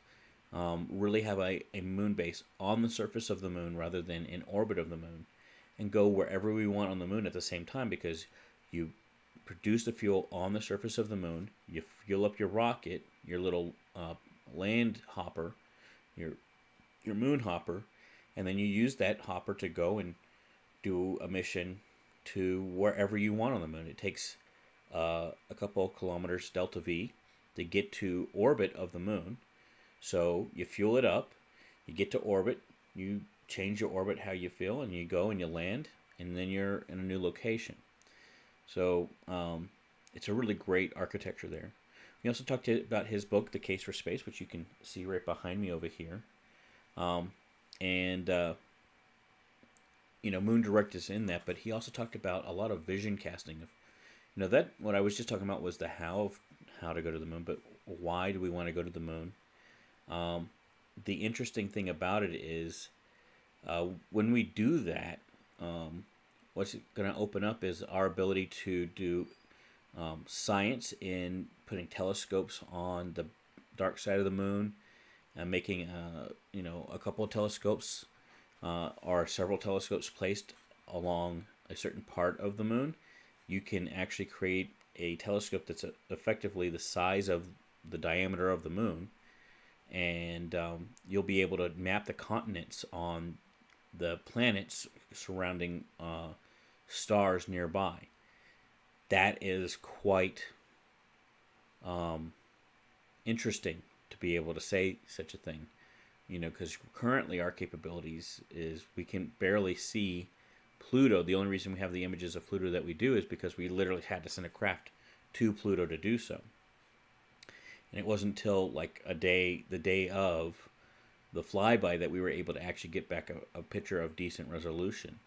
really have a moon base on the surface of the moon rather than in orbit of the moon, and go wherever we want on the moon at the same time, because you produce the fuel on the surface of the moon, you fuel up your rocket, your little land hopper, your moon hopper, and then you use that hopper to go and do a mission to wherever you want on the moon. It takes a couple of kilometers delta V to get to orbit of the moon. So you fuel it up, you get to orbit, you change your orbit how you feel, and you go and you land, and then you're in a new location. So it's a really great architecture there. We also talked about his book, The Case for Space, which you can see right behind me over here. And Moon Direct is in that, but he also talked about a lot of vision casting of, that what I was just talking about was the how to go to the moon, but why do we want to go to the moon? The interesting thing about it is when we do that, what's going to open up is our ability to do science in putting telescopes on the dark side of the moon, and making a couple of telescopes or several telescopes placed along a certain part of the moon. You can actually create a telescope that's effectively the size of the diameter of the moon, and you'll be able to map the continents on the planets surrounding stars nearby. That is quite interesting to be able to say such a thing, because currently our capabilities is we can barely see Pluto. The only reason we have the images of Pluto that we do is because we literally had to send a craft to Pluto to do so. And it wasn't until like the day of the flyby that we were able to actually get back a picture of decent resolution.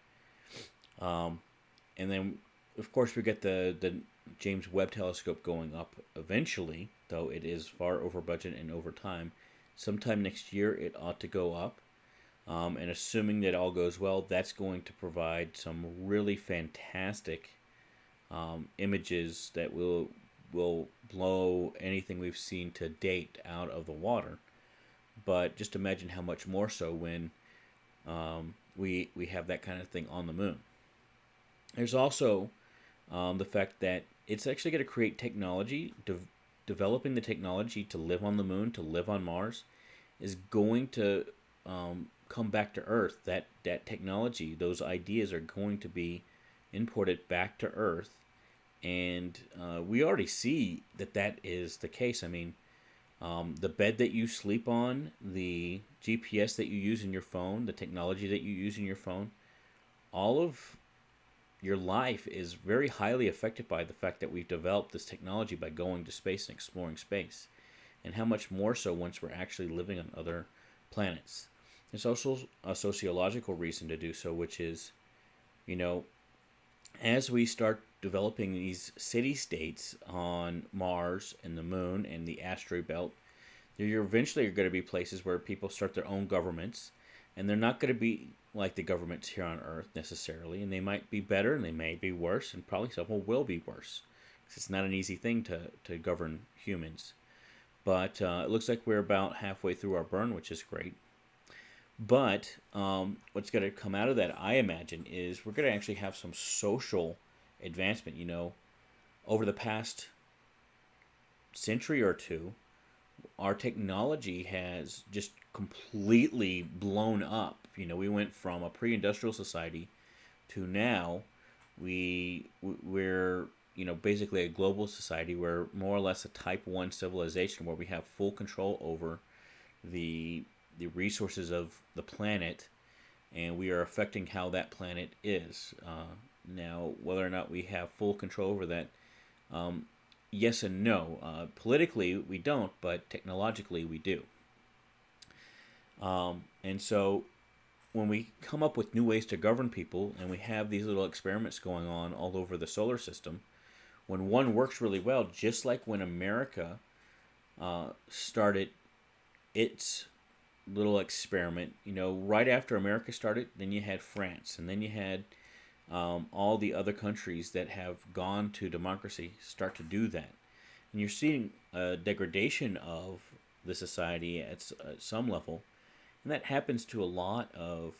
And then, of course, we get the James Webb Telescope going up eventually, though it is far over budget and over time. Sometime next year, it ought to go up. And assuming that all goes well, that's going to provide some really fantastic images that will blow anything we've seen to date out of the water. But just imagine how much more so when we have that kind of thing on the moon. There's also the fact that it's actually going to create technology. Developing the technology to live on the moon, to live on Mars, is going to come back to Earth. That technology, those ideas are going to be imported back to Earth, and we already see that is the case. I mean, the bed that you sleep on, the GPS that you use in your phone, the technology that you use in your phone, all of your life is very highly affected by the fact that we've developed this technology by going to space and exploring space. And how much more so once we're actually living on other planets. There's also a sociological reason to do so, which is, as we start developing these city-states on Mars and the moon and the asteroid belt, there eventually are going to be places where people start their own governments, and they're not going to be like the governments here on Earth necessarily, and they might be better and they may be worse, and probably several will be worse. Because it's not an easy thing to govern humans. But it looks like we're about halfway through our burn, which is great. But what's going to come out of that, I imagine, is we're going to actually have some social advancement. Over the past century or two, our technology has just completely blown up. We went from a pre-industrial society to now we're basically a global society. We're more or less a type 1 civilization where we have full control over the resources of the planet, and we are affecting how that planet is. Now, whether or not we have full control over that, yes and no. Politically, we don't, but technologically, we do. And so when we come up with new ways to govern people, and we have these little experiments going on all over the solar system, when one works really well, just like when America started its little experiment, right after America started, then you had France, and then you had all the other countries that have gone to democracy start to do that. And you're seeing a degradation of the society at some level. And that happens to a lot of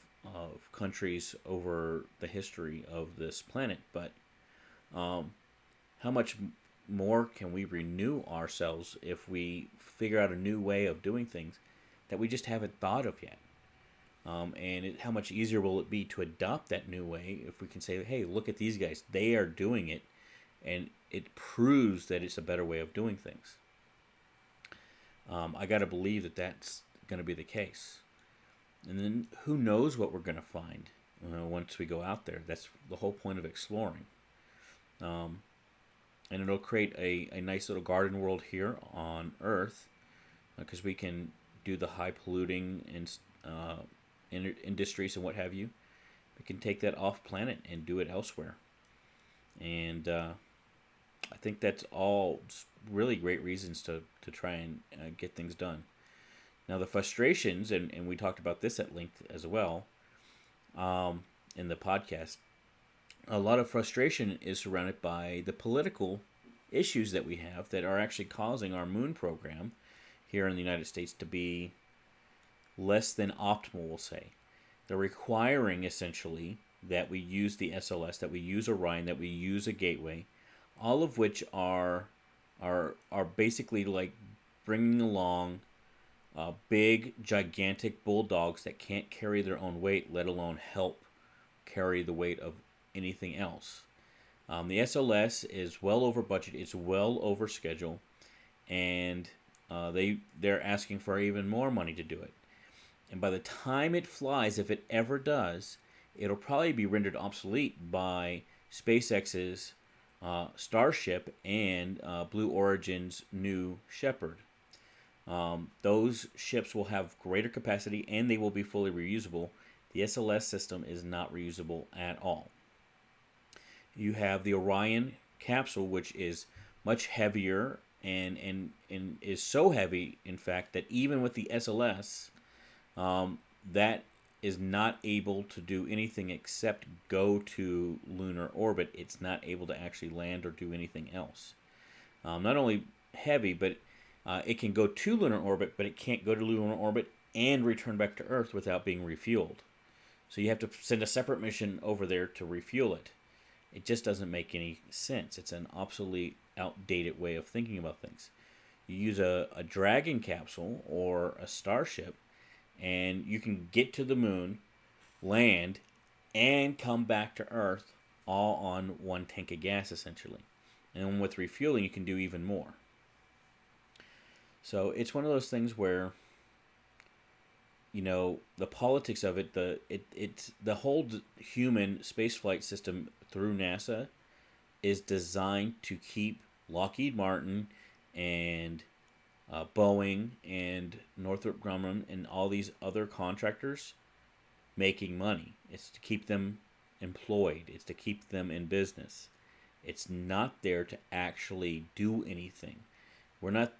countries over the history of this planet. But how much more can we renew ourselves if we figure out a new way of doing things that we just haven't thought of yet? How much easier will it be to adopt that new way if we can say, hey, look at these guys. They are doing it, and it proves that it's a better way of doing things. I got to believe that that's going to be the case. And then who knows what we're going to find once we go out there. That's the whole point of exploring. And it'll create a nice little garden world here on Earth because we can do the high polluting and industries and what have you. We can take that off planet and do it elsewhere. And I think that's all really great reasons to try and get things done. Now, the frustrations, and we talked about this at length as well in the podcast, a lot of frustration is surrounded by the political issues that we have that are actually causing our moon program here in the United States to be less than optimal, we'll say. They're requiring, essentially, that we use the SLS, that we use Orion, that we use a gateway, all of which are basically like bringing along big, gigantic bulldogs that can't carry their own weight, let alone help carry the weight of anything else. The SLS is well over budget, it's well over schedule, and they're asking for even more money to do it. And by the time it flies, if it ever does, it'll probably be rendered obsolete by SpaceX's Starship and Blue Origin's New Shepard. Those ships will have greater capacity and they will be fully reusable. The SLS system is not reusable at all. You have the Orion capsule, which is much heavier and is so heavy, in fact, that even with the SLS, that is not able to do anything except go to lunar orbit. It's not able to actually land or do anything else. Not only heavy, but it can go to lunar orbit, but it can't go to lunar orbit and return back to Earth without being refueled. So you have to send a separate mission over there to refuel it. It just doesn't make any sense. It's an obsolete, outdated way of thinking about things. You use a Dragon capsule or a Starship, and you can get to the moon, land, and come back to Earth all on one tank of gas, essentially. And with refueling, you can do even more. So it's one of those things where, the politics of it, the whole human spaceflight system through NASA is designed to keep Lockheed Martin and Boeing and Northrop Grumman and all these other contractors making money. It's to keep them employed. It's to keep them in business. It's not there to actually do anything. We're not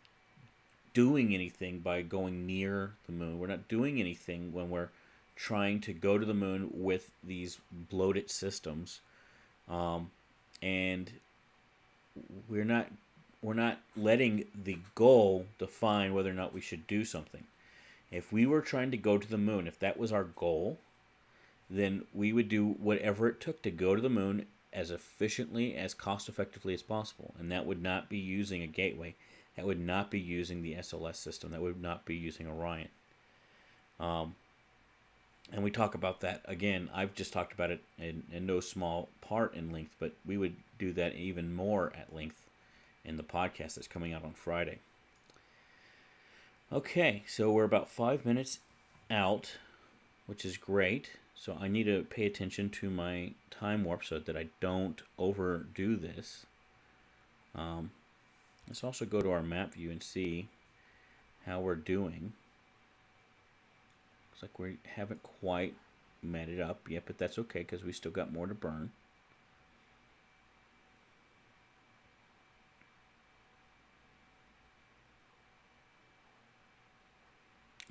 doing anything by going near the moon. We're not doing anything when we're trying to go to the moon with these bloated systems, and we're not letting the goal define whether or not we should do something. If we were trying to go to the moon, if that was our goal, then we would do whatever it took to go to the moon as efficiently, as cost effectively as possible, and that would not be using a gateway. That would not be using the SLS system. That would not be using Orion. And we talk about that again. I've just talked about it in no small part in length, but we would do that even more at length in the podcast that's coming out on Friday. Okay, so we're about 5 minutes out, which is great. So I need to pay attention to my time warp so that I don't overdo this. Let's also go to our map view and see how we're doing. Looks like we haven't quite matted up yet, but that's okay because we still got more to burn.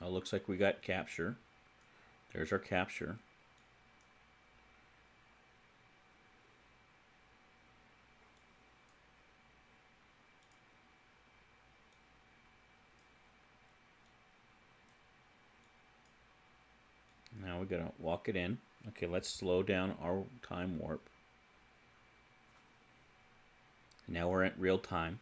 Oh, looks like we got capture. There's our capture. Now we gotta walk it in. Okay, let's slow down our time warp. Now we're at real time.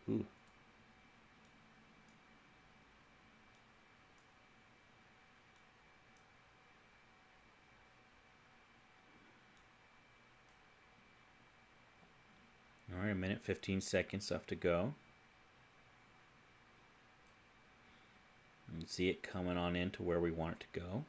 Ooh. All right, a minute, 15 seconds left to go. You can see it coming on into where we want it to go.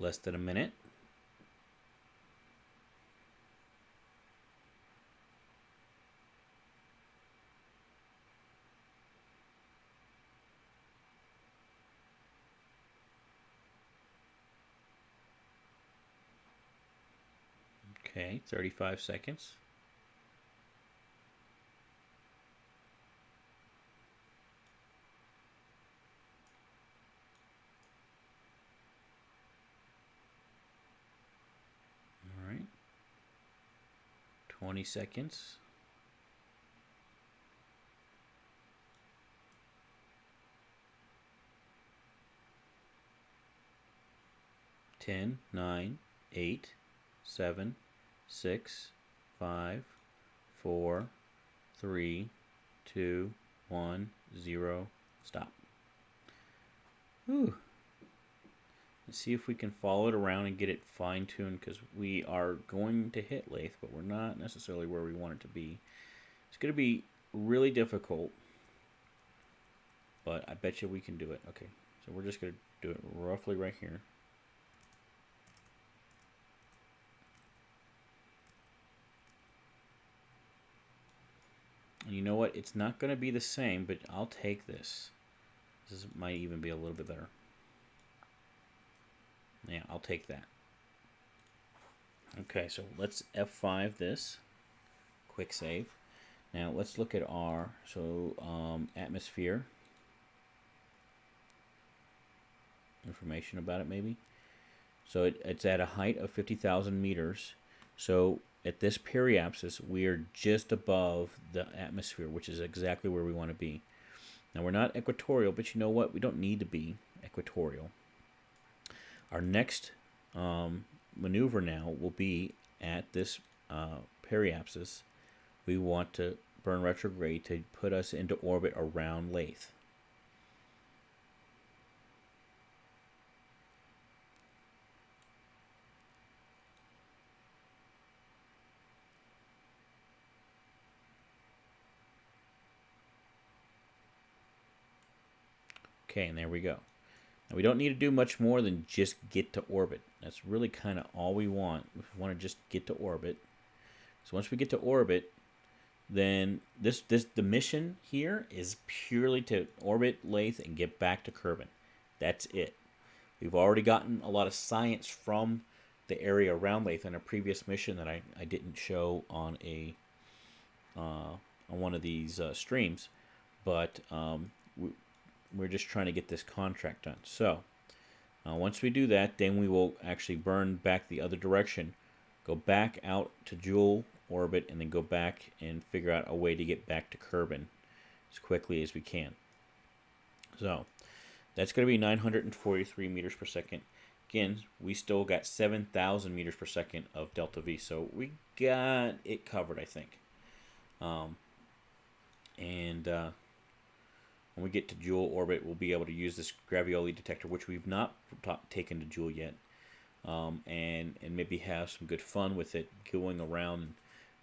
Less than a minute. Okay, 35 seconds. All right. 20 seconds. 10, 9, 8, 7, 6, 5, 4, 3, 2, 1, 0. Stop. Whew. Let's see if we can follow it around and get it fine-tuned, because we are going to hit lathe, but we're not necessarily where we want it to be. It's going to be really difficult, but I bet you we can do it. Okay, so we're just going to do it roughly right here. And you know what? It's not going to be the same, but I'll take this. This might even be a little bit better. Yeah, I'll take that. Okay, so let's F5 this. Quick save. Now let's look at our atmosphere. Information about it maybe. So it's at a height of 50,000 meters. So at this periapsis, we are just above the atmosphere, which is exactly where we want to be. Now we're not equatorial, but you know what? We don't need to be equatorial. Our next maneuver now will be at this periapsis. We want to burn retrograde to put us into orbit around Lathe. Okay, and there we go. Now we don't need to do much more than just get to orbit. That's really kind of all we want. We want to just get to orbit. So once we get to orbit, then the mission here is purely to orbit Lathe and get back to Kerbin. That's it. We've already gotten a lot of science from the area around Lathe in a previous mission that I didn't show on one of these streams, but we're just trying to get this contract done. So once we do that, then we will actually burn back the other direction, go back out to Joule orbit, and then go back and figure out a way to get back to Kerbin as quickly as we can. So that's going to be 943 meters per second. Again, we still got 7,000 meters per second of delta V, so we got it covered, I think. When we get to Joule orbit, we'll be able to use this gravioli detector, which we've not taken to Joule yet, and maybe have some good fun with it going around.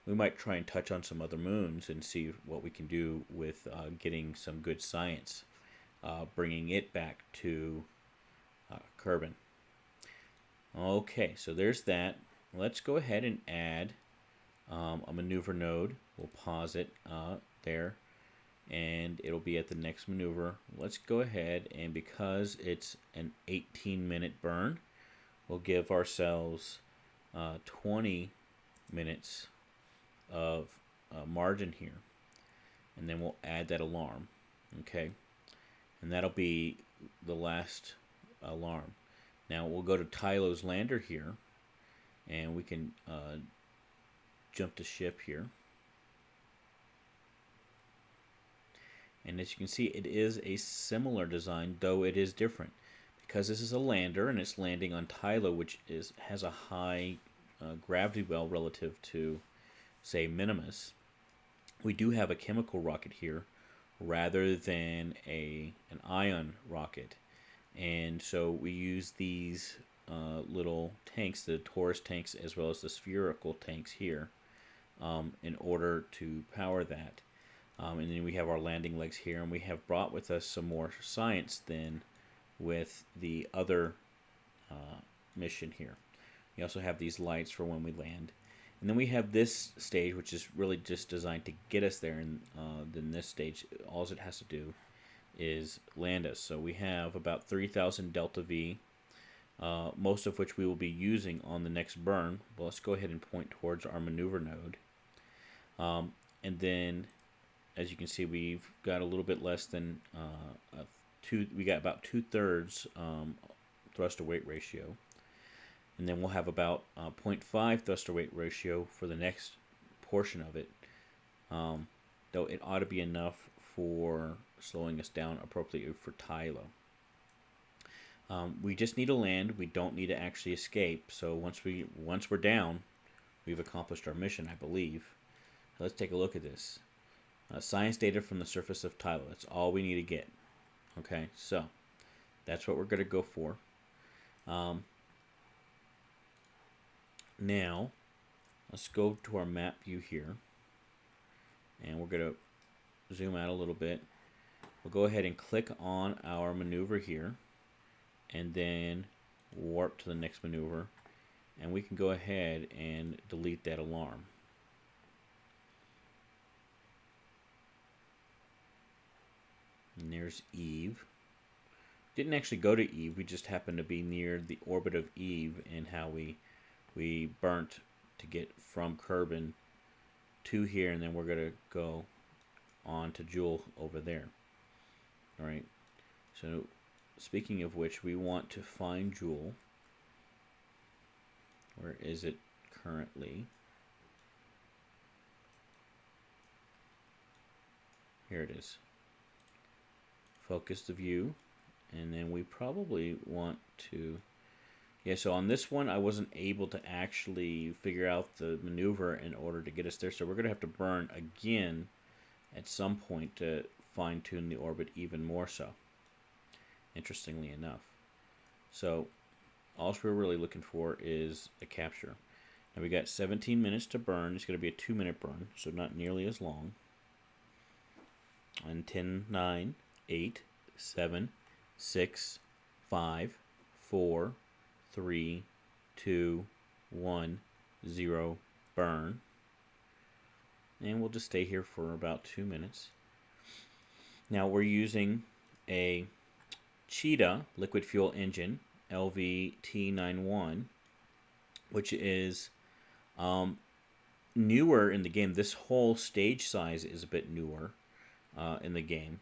We might try and touch on some other moons and see what we can do with getting some good science, bringing it back to Kerbin. Okay, so there's that. Let's go ahead and add a maneuver node. We'll pause it there, and it'll be at the next maneuver. Let's go ahead, and because it's an 18-minute burn, we'll give ourselves 20 minutes of margin here, and then we'll add that alarm. Okay, and that'll be the last alarm. Now we'll go to Tylo's lander here, and we can jump to ship here. And as you can see, it is a similar design, though it is different. Because this is a lander, and it's landing on Tylo, which has a high gravity well relative to, say, Minimus. We do have a chemical rocket here, rather than an ion rocket. And so we use these little tanks, the torus tanks as well as the spherical tanks here, in order to power that. And then we have our landing legs here, and we have brought with us some more science than with the other mission here. We also have these lights for when we land. And then we have this stage, which is really just designed to get us there. And then this stage, all it has to do is land us. So we have about 3,000 delta V, most of which we will be using on the next burn. Well, let's go ahead and point towards our maneuver node. And then, as you can see, we've got a little bit less than we got about 2/3 thrust to weight ratio. And then we'll have about 0.5 thrust to weight ratio for the next portion of it. Though it ought to be enough for slowing us down appropriately for Tylo. We just need to land. We don't need to actually escape. So once we're down, we've accomplished our mission, I believe. So let's take a look at this. Science data from the surface of Tylo. That's all we need to get. Okay, so that's what we're going to go for. Now, let's go to our map view here. And we're going to zoom out a little bit. We'll go ahead and click on our maneuver here, and then warp to the next maneuver, and we can go ahead and delete that alarm. And there's Eve. Didn't actually go to Eve, we just happened to be near the orbit of Eve, and how we burnt to get from Kerbin to here, and then we're going to go on to Joule over there. Alright, so speaking of which, we want to find Joule. Where is it currently? Here it is. Focus the view, and then we probably want to... Yeah, so on this one, I wasn't able to actually figure out the maneuver in order to get us there, so we're going to have to burn again at some point to fine-tune the orbit even more so, interestingly enough. So all we're really looking for is a capture. Now we got 17 minutes to burn. It's going to be a 2-minute burn, so not nearly as long. And 10, 9, 8, 7, 6, 5, 4, 3, 2, 1, 0, burn. And we'll just stay here for about 2 minutes. Now we're using a Cheetah liquid fuel engine, LVT91, which is newer in the game. This whole stage size is a bit newer in the game.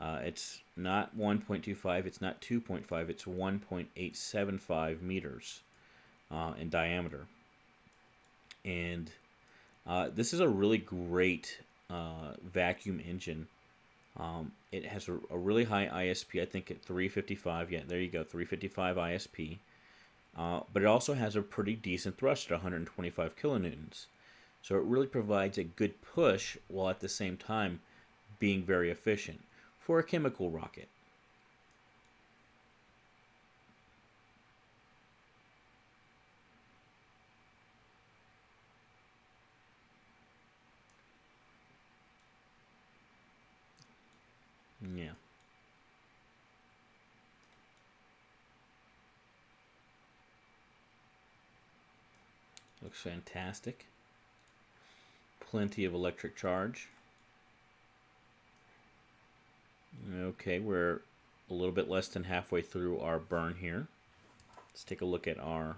It's not 1.25, it's not 2.5, it's 1.875 meters in diameter. And this is a really great vacuum engine. It has a really high ISP, I think at 355. Yeah, there you go, 355 ISP. But it also has a pretty decent thrust at 125 kilonewtons. So it really provides a good push while at the same time being very efficient. for a chemical rocket. Yeah. Looks fantastic. Plenty of electric charge. Okay, we're a little bit less than halfway through our burn here. Let's take a look at our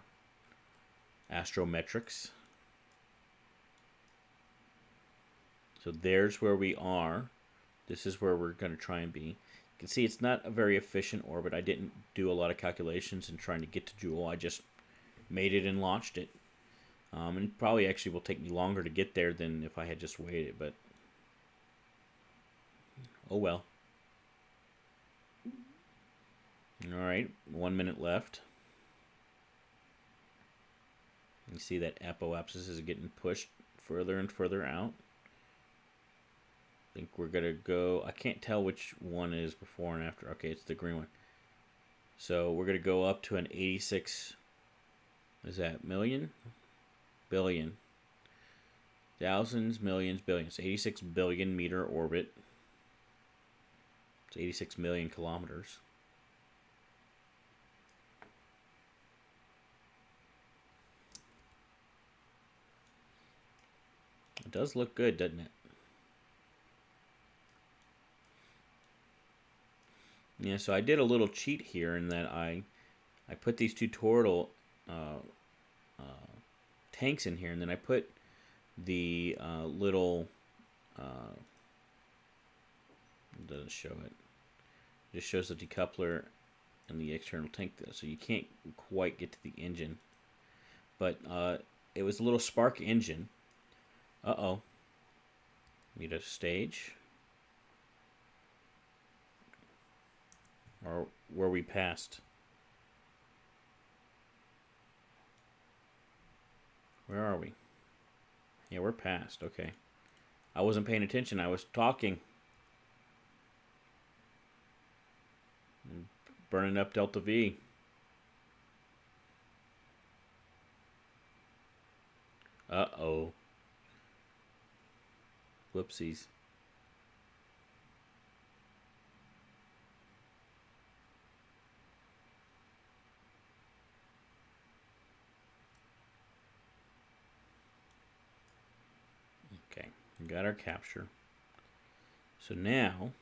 astrometrics. So there's where we are. This is where we're going to try and be. You can see it's not a very efficient orbit. I didn't do a lot of calculations in trying to get to Joule. I just made it and launched it. And probably actually will take me longer to get there than if I had just waited, but oh well. Alright, 1 minute left. You see that apoapsis is getting pushed further and further out. I think we're going to go... I can't tell which one is before and after. Okay, it's the green one. So we're going to go up to an 86... Is that million? Billion. Thousands, millions, billions. 86 billion meter orbit. It's 86 million kilometers. It does look good, doesn't it? Yeah, so I did a little cheat here in that I put these two turtle tanks in here, and then I put the little it doesn't show it. It just shows the decoupler and the external tank, so you can't quite get to the engine. But it was a little spark engine. Uh-oh. Need a stage. Or were we past? Where are we? Yeah, we're past. Okay. I wasn't paying attention. I was talking. Burning up Delta V. Uh-oh. Whoopsies. Okay, we got our capture. So now,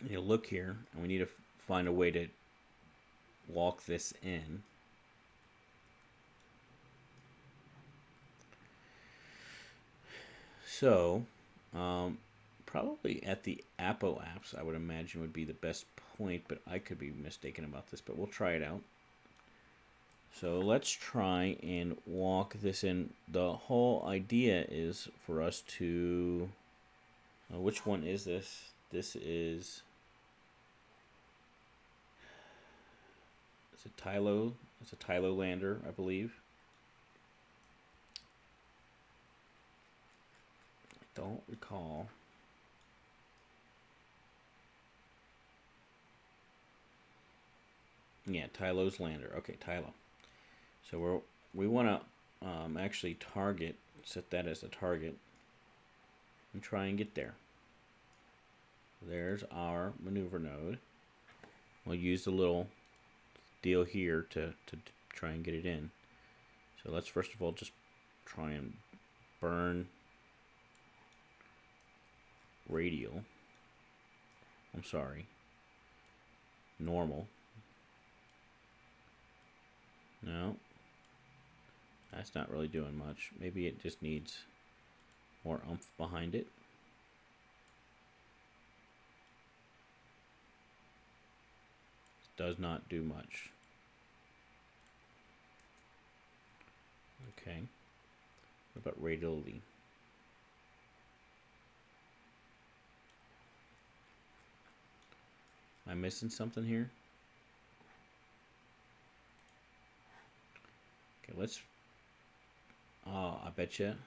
you look here, and we need to find a way to walk this in. So, probably at the apoapse, I would imagine would be the best point, but I could be mistaken about this, but we'll try it out. So let's try and walk this in. The whole idea is for us to... which one is this? This is... It's a Tylo. It's a Tylo lander, I believe. I don't recall. Yeah, Tylo's lander. Okay, Tylo. So we want to actually target, set that as a target, and try and get there. There's our maneuver node. We'll use the little deal here to try and get it in. So let's first of all just try and burn radial. I'm sorry. Normal. No. That's not really doing much. Maybe it just needs more oomph behind it. Does not do much. Okay. What about radially? Am I missing something here? Okay, let's... I betcha.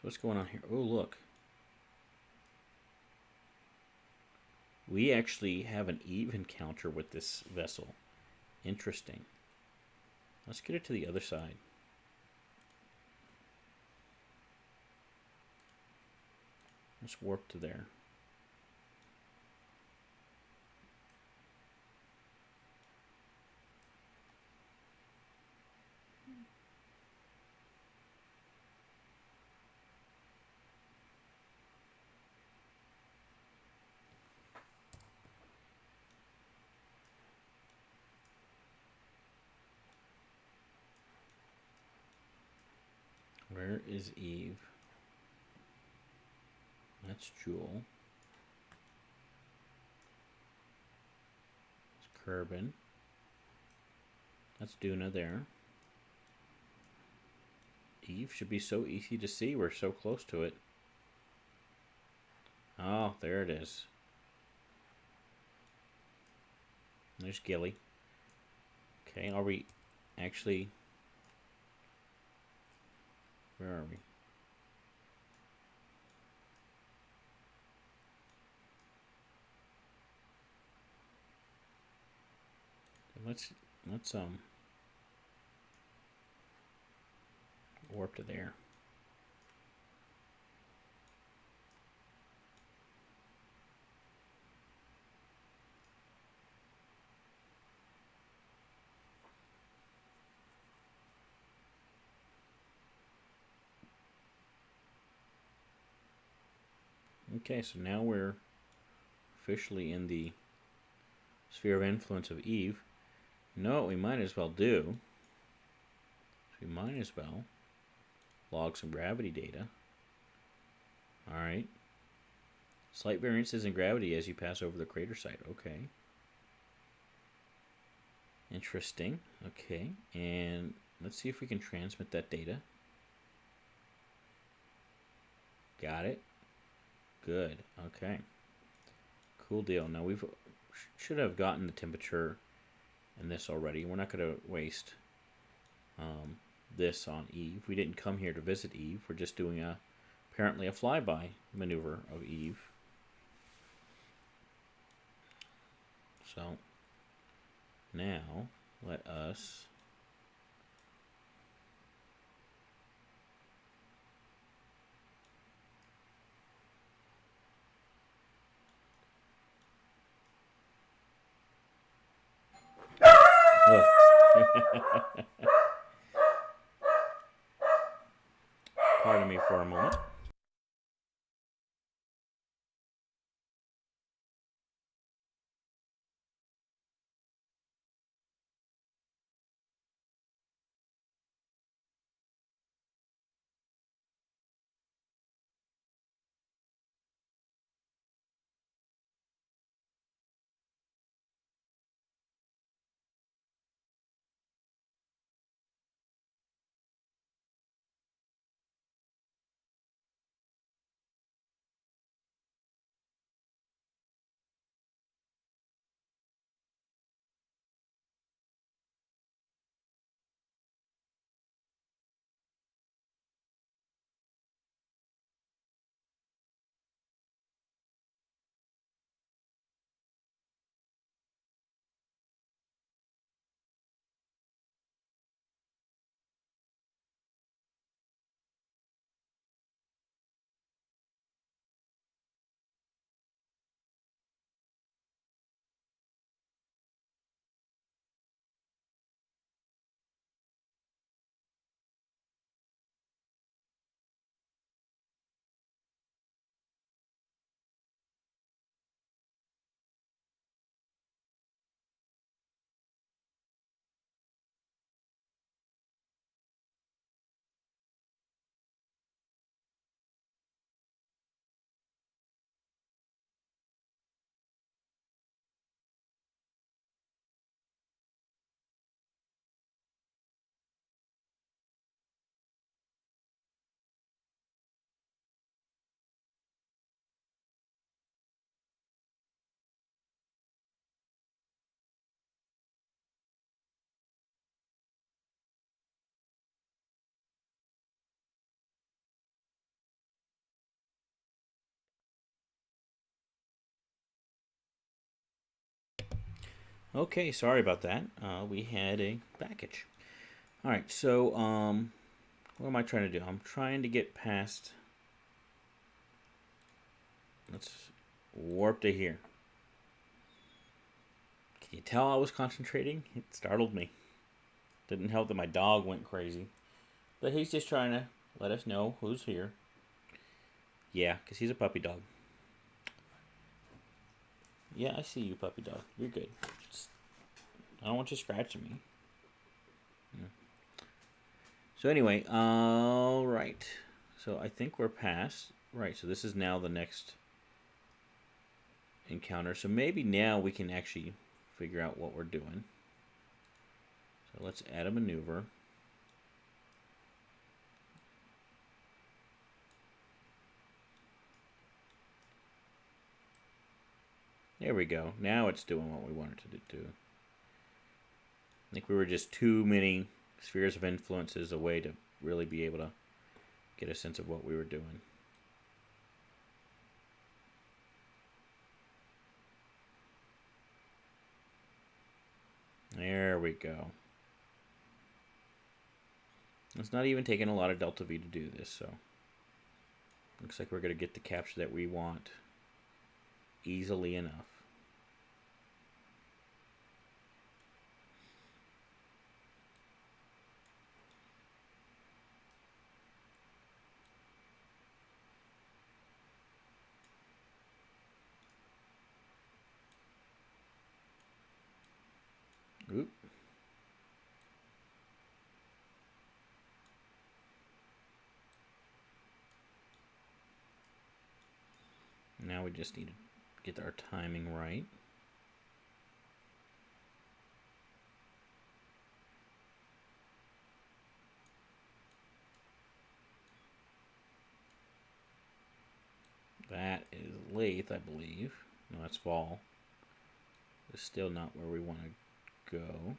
what's going on here? Oh, look. We actually have an Eve encounter with this vessel. Interesting. Let's get it to the other side. Let's warp to there. Where is Eve? That's Jewel. It's Kerbin. That's Duna there. Eve should be so easy to see. We're so close to it. Oh, there it is. There's Gilly. Okay, are we actually... Where are we? Let's warp to there. Okay, so now we're officially in the sphere of influence of Eve. You know what we might as well do? We might as well log some gravity data. Alright. Slight variances in gravity as you pass over the crater site. Okay. Interesting. Okay. And let's see if we can transmit that data. Got it. Good. Okay. Cool deal. Now we should have gotten the temperature in this already. We're not going to waste this on Eve. We didn't come here to visit Eve. We're just doing apparently a flyby maneuver of Eve. So now let us pardon me for a moment. Okay, sorry about that. We had a package. All right, so what am I trying to do? I'm trying to get past. Let's warp to here. Can you tell I was concentrating? It startled me. Didn't help that my dog went crazy. But he's just trying to let us know who's here. Yeah, because he's a puppy dog. Yeah, I see you, puppy dog. You're good. I don't want you scratching me. Yeah. So anyway, all right. So I think we're past. Right, so this is now the next encounter. So maybe now we can actually figure out what we're doing. So let's add a maneuver. There we go. Now it's doing what we wanted to do. I think we were just too many spheres of influences away to really be able to get a sense of what we were doing. There we go. It's not even taking a lot of delta V to do this, so looks like we're going to get the capture that we want easily enough. Oop. Now we just need to get our timing right. That is lathe, I believe. No, that's fall. It's still not where we want to go.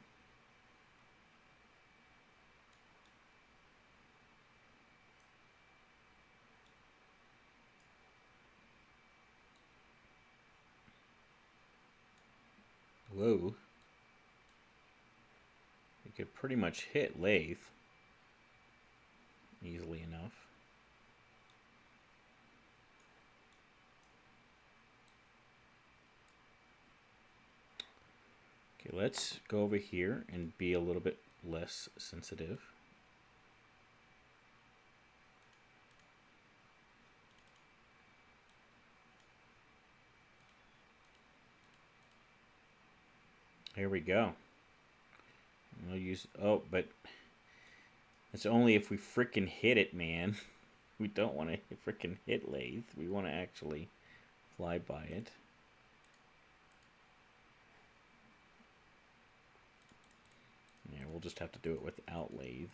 Whoa. We could pretty much hit lathe easily enough. Okay, let's go over here and be a little bit less sensitive. Here we go. We'll use, oh, but it's only if we frickin' hit it, man. We don't want to frickin' hit lathe. We want to actually fly by it. Yeah, we'll just have to do it without lathe.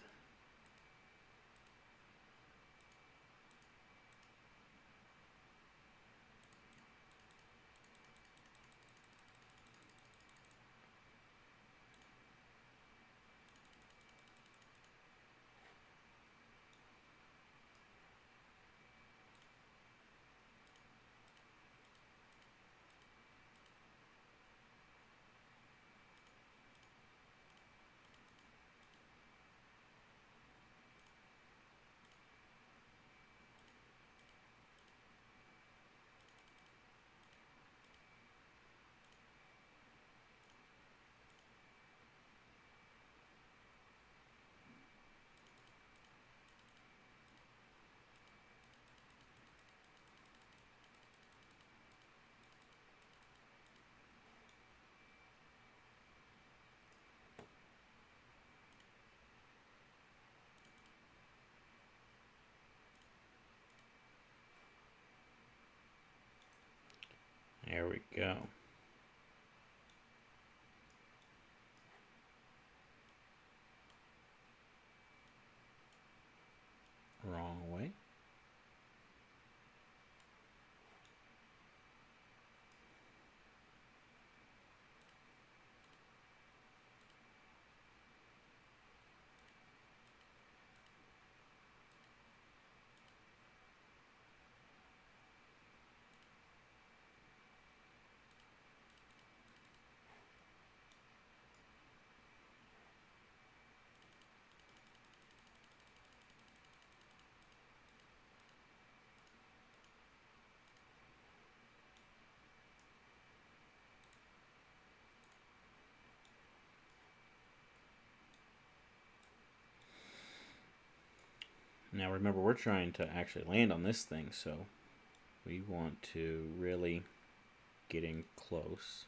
There we go. Wrong way. Now remember, we're trying to actually land on this thing, so we want to really get in close.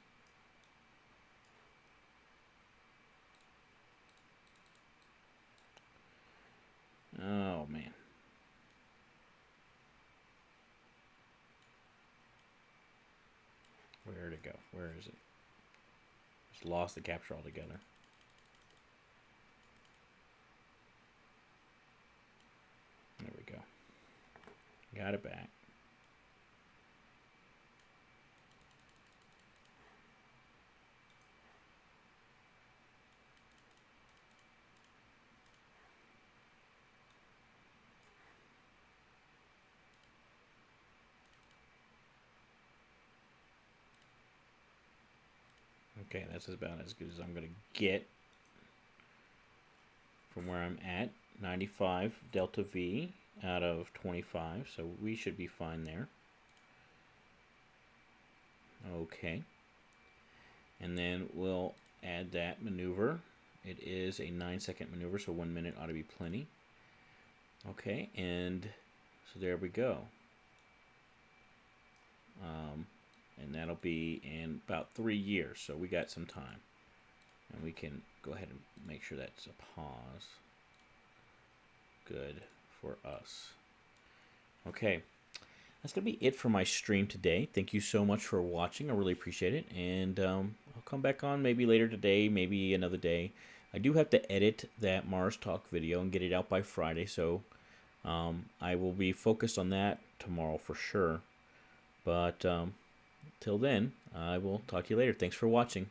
Oh, man. Where to go? Where is it? Just lost the capture altogether. There we go. Got it back. Okay, that's about as good as I'm going to get from where I'm at. 95 delta V out of 25, so we should be fine there. Okay. And then we'll add that maneuver. It is a 9-second maneuver, so 1 minute ought to be plenty. Okay, and so there we go. And that'll be in about 3 years, so we got some time. And we can go ahead and make sure that's a pause. Good for us. Okay, that's going to be it for my stream today. Thank you so much for watching. I really appreciate it. And I'll come back on maybe later today, maybe another day. I do have to edit that Mars Talk video and get it out by Friday, so I will be focused on that tomorrow for sure. But till then, I will talk to you later. Thanks for watching.